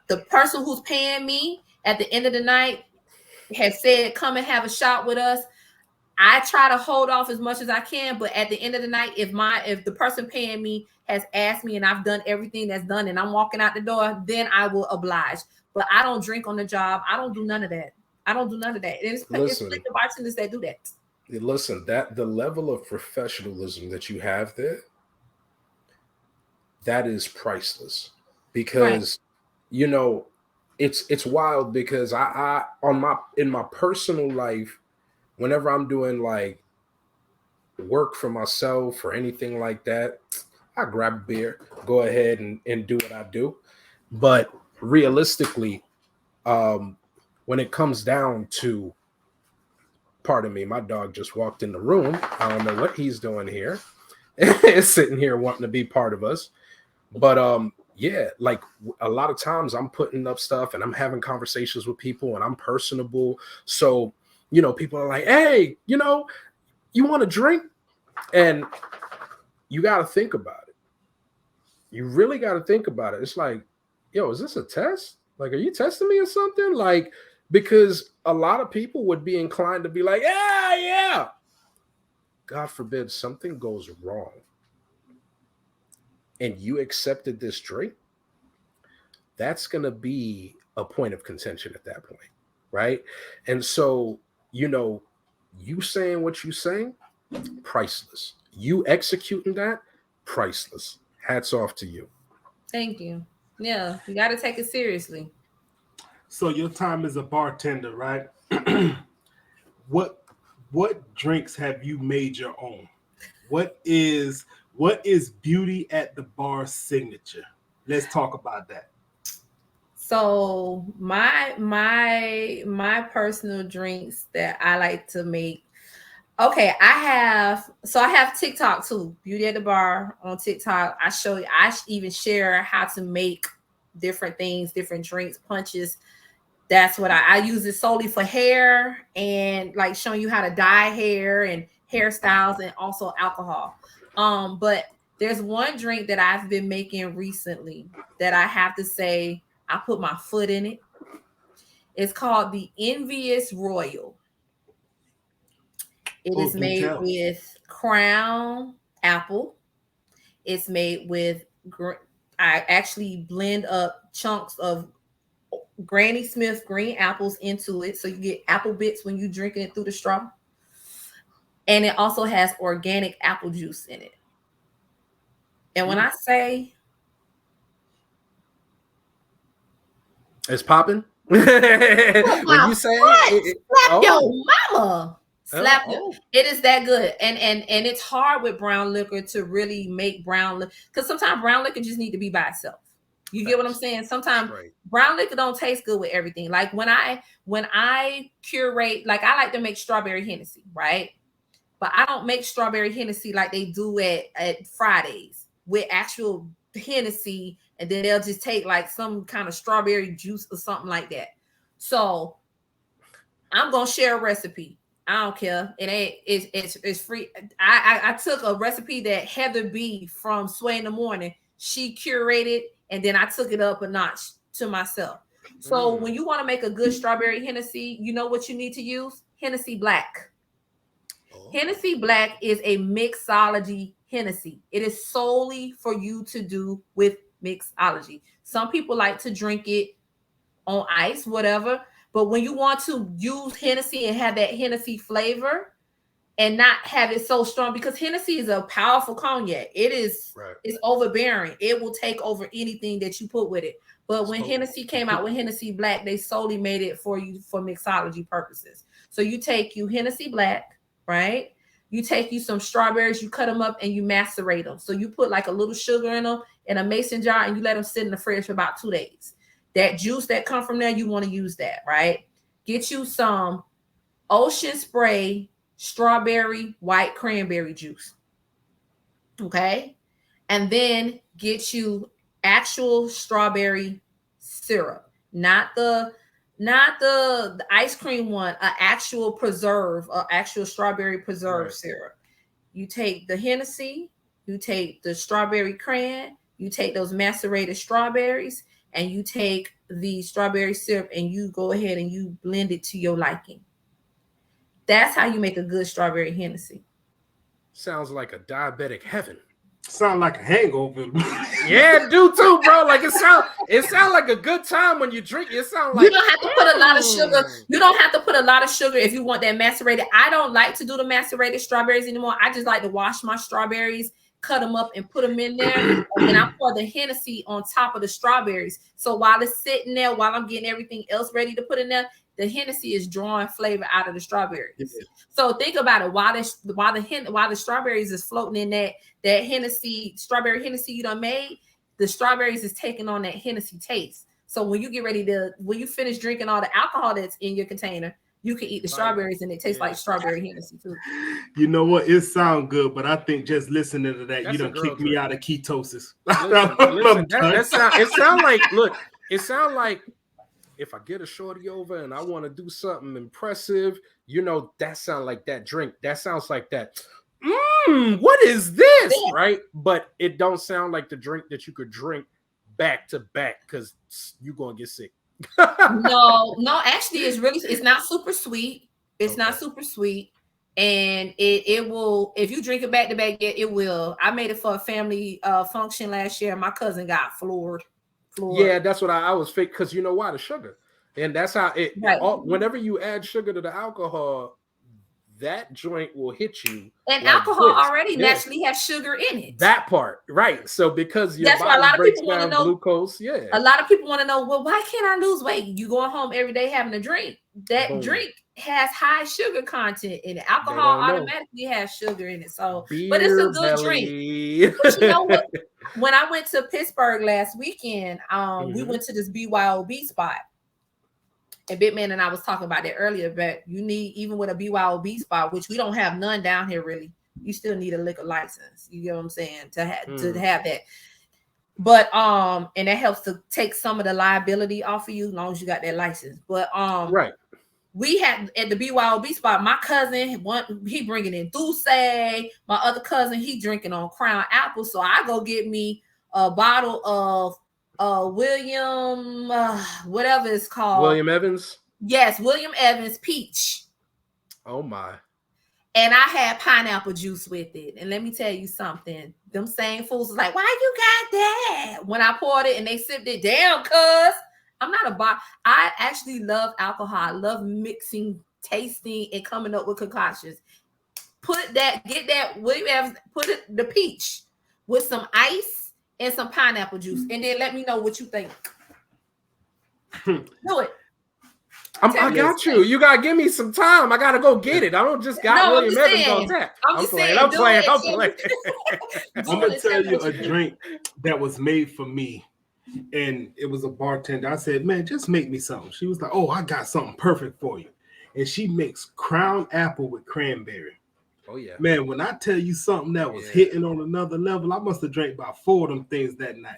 the person who's paying me at the end of the night has said, "Come and have a shot with us," I try to hold off as much as I can. But at the end of the night, if the person paying me has asked me and I've done everything that's done and I'm walking out the door, then I will oblige. But I don't drink on the job. I don't do none of that. And it's the bartenders that do that. Listen, that the level of professionalism that you have there, that is priceless. Because it's wild because I in my personal life, whenever I'm doing like work for myself or anything like that, I grab a beer, go ahead and do what I do. But realistically, when it comes down to, pardon me, my dog just walked in the room. I don't know what he's doing here. Sitting here wanting to be part of us. But yeah, like a lot of times I'm putting up stuff and I'm having conversations with people and I'm personable. So, people are like, "Hey, you want a drink?" And you got to think about it. You really got to think about it. It's like, yo, is this a test? Like, are you testing me or something? Like, because a lot of people would be inclined to be like, yeah. God forbid something goes wrong and you accepted this drink, that's going to be a point of contention at that point, right? And so, you saying what you saying, priceless. You executing that, priceless. Hats off to you. Thank you. Yeah, you got to take it seriously. So your time as a bartender, right? What drinks have you made your own? What is Beauty at the Bar signature? Let's talk about that. So my personal drinks that I like to make. Okay, I have TikTok too. Beauty at the Bar on TikTok. I even share how to make different things, different drinks, punches. That's what I use it solely for hair and like showing you how to dye hair and hairstyles and also alcohol. But there's one drink that I've been making recently that I have to say I put my foot in it. It's called the Envious Royal. It is made with Crown apple. It's made with I actually blend up chunks of Granny Smith green apples into it, so you get apple bits when you drinking it through the straw. And it also has organic apple juice in it. And when I say it's popping, when you say slap your mama. Slap Oh. it is that good. And it's hard with brown liquor to really make brown liquor, because sometimes brown liquor just need to be by itself. You get what I'm saying? Sometimes brown liquor don't taste good with everything. Like when I curate, like I like to make strawberry Hennessy, right? But I don't make strawberry Hennessy like they do at Fridays with actual Hennessy, and then they'll just take like some kind of strawberry juice or something like that. So I'm gonna share a recipe. I don't care. It's free. I took a recipe that Heather B from Sway in the Morning, she curated, and then I took it up a notch to myself. So when you want to make a good strawberry Hennessy, you know what you need to use? Hennessy Black. Hennessy Black is a mixology Hennessy. It is solely for you to do with mixology. Some people like to drink it on ice, whatever. But when you want to use Hennessy and have that Hennessy flavor and not have it so strong, because Hennessy is a powerful cognac. It's overbearing. It will take over anything that you put with it. But when Hennessy came out with Hennessy Black, they solely made it for you for mixology purposes. So you take you Hennessy Black, right? You take you some strawberries, you cut them up and you macerate them. So you put like a little sugar in them in a mason jar and you let them sit in the fridge for about 2 days. That juice that come from there, you want to use that, right? Get you some Ocean Spray strawberry white cranberry juice. Okay? And then get you actual strawberry syrup, not the ice cream one, an actual preserve, actual strawberry preserve syrup. You take the Hennessy, you take the strawberry cran, you take those macerated strawberries, and you take the strawberry syrup and you go ahead and you blend it to your liking. That's how you make a good strawberry Hennessy. Sounds like a diabetic heaven. Sound like a hangover. Yeah, it do too, bro. Like it sound like a good time when you drink. It sounds like you don't have to put a lot of sugar. You don't have to put a lot of sugar if you want that macerated. I don't like to do the macerated strawberries anymore. I just like to wash my strawberries, cut them up and put them in there, and then I pour the Hennessy on top of the strawberries. So while it's sitting there, while I'm getting everything else ready to put in there, the Hennessy is drawing flavor out of the strawberries. Yeah. So think about it. While the strawberries is floating in that Hennessy, strawberry Hennessy you done made, the strawberries is taking on that Hennessy taste. So when you get ready when you finish drinking all the alcohol that's in your container, you can eat the strawberries and it tastes like strawberry Hennessy too. You know what? It sounds good, but I think just listening to that, you done kicked me out of ketosis. It sounds like if I get a shorty over and I want to do something impressive, that sounds like that drink. That sounds like that. What is this? Yeah. Right? But it don't sound like the drink that you could drink back to back because you're gonna get sick. No, actually, it's not super sweet. It's not super sweet. And it will, if you drink it back to back, it will. I made it for a family function last year. My cousin got floored. Yeah, that's what I was fake, because you know why? The sugar. And that's how whenever you add sugar to the alcohol, that joint will hit you. And like alcohol already naturally has sugar in it. That part, right? So because that's why a lot of people want to know glucose. Yeah, a lot of people want to know. Well, why can't I lose weight? You going home every day having a drink. That drink has high sugar content in it. Alcohol automatically has sugar in it. So, but it's a good drink. But you know what? When I went to Pittsburgh last weekend, we went to this BYOB spot. And Bitman and I was talking about that earlier, but you need, even with a BYOB spot, which we don't have none down here really, you still need a liquor license. You get what I'm saying? To have that. But and that helps to take some of the liability off of you as long as you got that license. But right. We had at the BYOB spot, my cousin, he bringing in Douce. My other cousin, he drinking on Crown Apple. So I go get me a bottle of William, whatever it's called. William Evans? Yes, William Evans Peach. Oh my. And I had pineapple juice with it. And let me tell you something. Them same fools was like, why you got that? When I poured it and they sipped it down, cuz I'm not a bar. I actually love alcohol. I love mixing, tasting, and coming up with concoctions. Get that, the peach with some ice and some pineapple juice, and then let me know what you think. Do it. I got you. You gotta give me some time. I gotta go get it. I don't just got William Evans on tap. I'm playing. I'm playing. I'm gonna tell you a drink that was made for me, and it was a bartender. I said, "Man, just make me something." She was like, "Oh, I got something perfect for you," and she makes Crown Apple with cranberry. Oh yeah, man. When I tell you something that was hitting on another level, I must have drank about 4 of them things that night.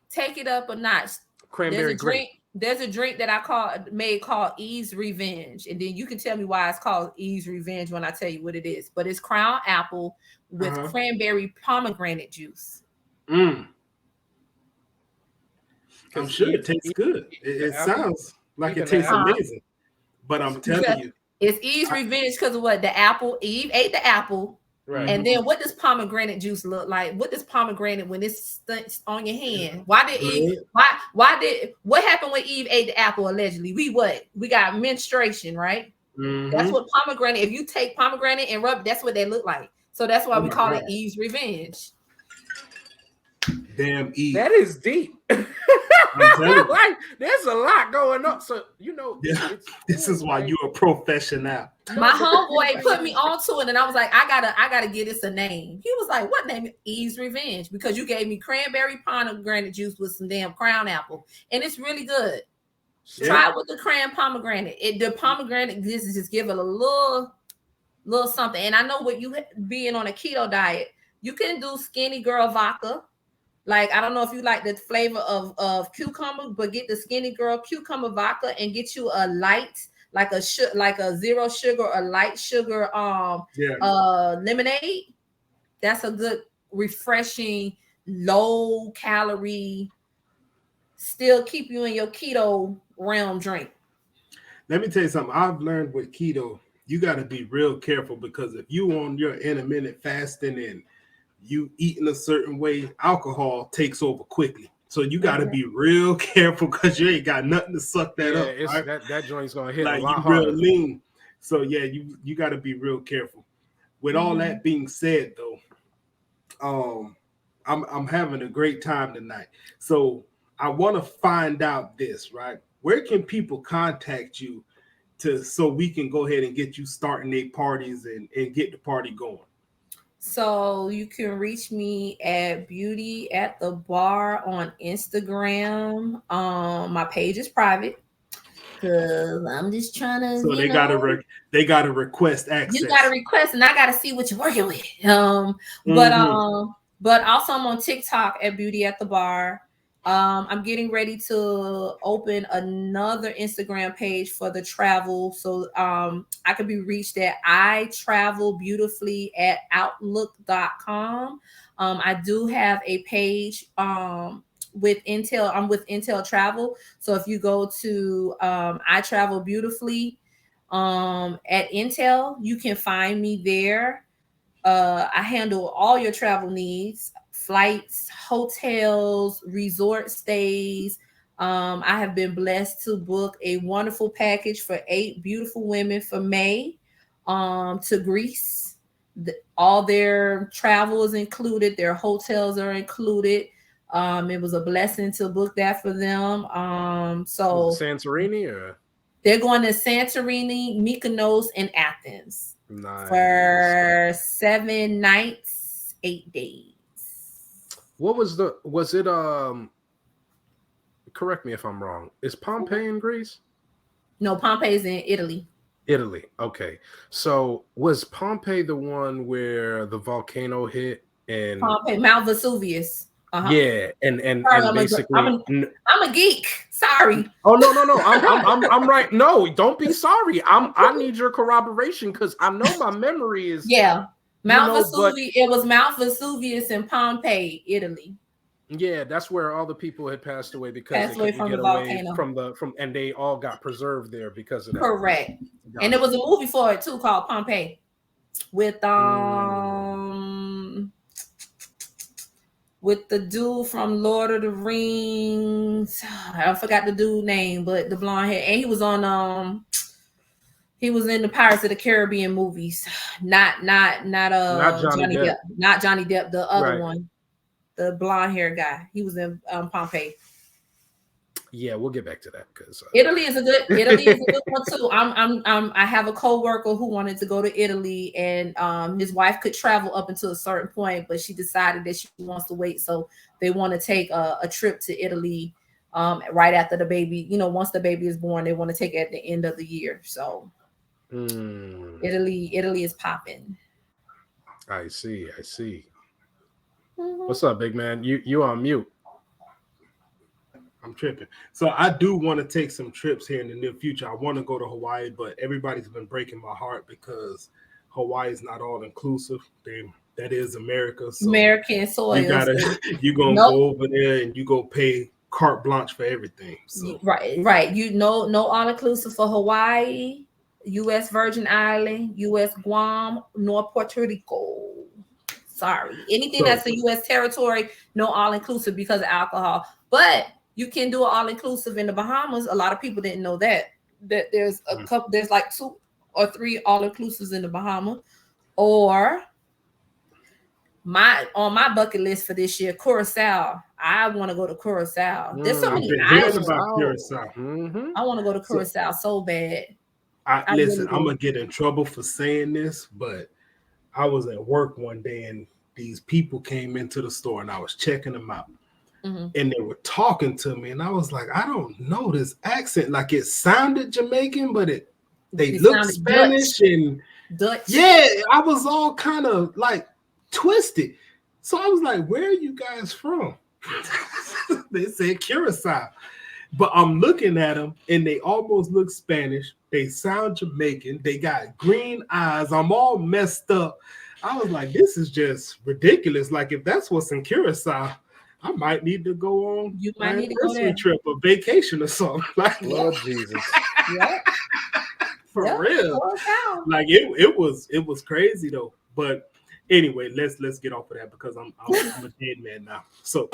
Take it up a notch. Cranberry grape. There's a drink that I called Eve's Revenge, and then you can tell me why it's called Eve's Revenge when I tell you what it is. But it's Crown Apple with cranberry pomegranate juice. I'm sure it tastes good. It sounds like it tastes amazing. But I'm telling you, it's Eve's Revenge because of what? The apple. Eve ate the apple. Right. And then what does pomegranate juice look like? What does pomegranate when it's on your hand? What happened when Eve ate the apple allegedly? We got menstruation, right? Mm-hmm. That's what pomegranate, if you take pomegranate and rub, that's what they look like. So that's why we call it Eve's Revenge. Damn Eve. That is deep. Like, there's a lot going on. So this is why you're a professional. My homeboy put me onto it, and I was like, I gotta get this a name. He was like, "What name?" Eve's Revenge, because you gave me cranberry pomegranate juice with some damn Crown Apple, and it's really good. Yeah. Try it with the cran pomegranate. The pomegranate just give it a little something. And I know what you being on a keto diet, you can do Skinny Girl vodka. Like, I don't know if you like the flavor of cucumber, but get the Skinny Girl cucumber vodka and get you a light, like a zero sugar or light sugar lemonade. That's a good, refreshing, low calorie, still keep you in your keto realm drink. Let me tell you something. I've learned with keto, you got to be real careful, because if you on your intermittent fasting and you eating a certain way, alcohol takes over quickly. So you got to be real careful, because you ain't got nothing to suck that up. Right? That joint's gonna hit like a lot you harder. Real lean. So you got to be real careful. With all that being said, though, I'm having a great time tonight. So I want to find out this, right? Where can people contact you so we can go ahead and get you starting their parties and get the party going? So you can reach me at Beauty at the Bar on Instagram. My page is private, because I'm just trying to. So they gotta request access. You gotta request, and I gotta see what you're working with. But also I'm on TikTok at Beauty at the Bar. I'm getting ready to open another Instagram page for the travel. So I can be reached at itravelbeautifully@outlook.com. I do have a page with Intel. I'm with Intel Travel. So if you go to I Travel Beautifully at Intel, you can find me there. I handle all your travel needs. Flights, hotels, resort stays. I have been blessed to book a wonderful package for 8 beautiful women for May to Greece. All their travel is included. Their hotels are included. It was a blessing to book that for them. So Santorini, or they're going to Santorini, Mykonos, and Athens. Nice. For 7 nights, 8 days. What was it correct me if I'm wrong, is Pompeii in Greece? No, Pompeii's in Italy. Okay. So was Pompeii the one where the volcano hit? And Pompeii, Mount Vesuvius. Yeah, and basically I'm a geek. Sorry. Oh no. I'm right. No, don't be sorry. I need your corroboration, because I know my memory is Vesuvius. It was Mount Vesuvius in Pompeii, Italy. Yeah, that's where all the people had passed away because they couldn't get away from and they all got preserved there because of that. Correct. And there was a movie for it too called Pompeii with with the dude from Lord of the Rings. I forgot the dude name, but the blonde hair, and he was on he was in the Pirates of the Caribbean movies. Not Johnny Depp. Not Johnny Depp, the other Right. one. The blonde hair guy. He was in Pompeii. Yeah, we'll get back to that because Italy is a good one too. I have a coworker who wanted to go to Italy, and his wife could travel up until a certain point, but she decided that she wants to wait. So they want to take a trip to Italy right after the baby. Once the baby is born, they want to take it at the end of the year. So Italy is popping. I see. Mm-hmm. What's up, big man? You on mute. I'm tripping. So I do want to take some trips here in the near future. I want to go to Hawaii, but everybody's been breaking my heart because Hawaii is not all inclusive. That is America. So American soil. You gonna go over there and you go pay carte blanche for everything. So. Right. No all inclusive for Hawaii, U.S. Virgin Island, U.S. Guam, nor Puerto Rico. Sorry, anything that's a U.S. territory, no all inclusive because of alcohol, but you can do an all-inclusive in the Bahamas. A lot of people didn't know that there's a couple, there's like 2 or 3 all-inclusives in the Bahamas. Or on my bucket list for this year, Curacao. I want to go to Curacao. There's so many islands about Curacao. Mm-hmm. I want to go to Curacao so bad. Listen, really I'm gonna get in trouble for saying this, but I was at work one day and these people came into the store and I was checking them out. Mm-hmm. And they were talking to me, and I was like, I don't know this accent. Like it sounded Jamaican, but they looked Spanish Dutch. and Dutch. Yeah, I was all kind of like twisted. So I was like, where are you guys from? They said Curacao. But I'm looking at them, and they almost look Spanish. They sound Jamaican. They got green eyes. I'm all messed up. I was like, this is just ridiculous. Like if that's what's in Curacao, I might need to go on a trip or vacation or something. Like, Lord Jesus. Yeah. For real. Like it was crazy though. But anyway, let's get off of that because I'm a dead man now. So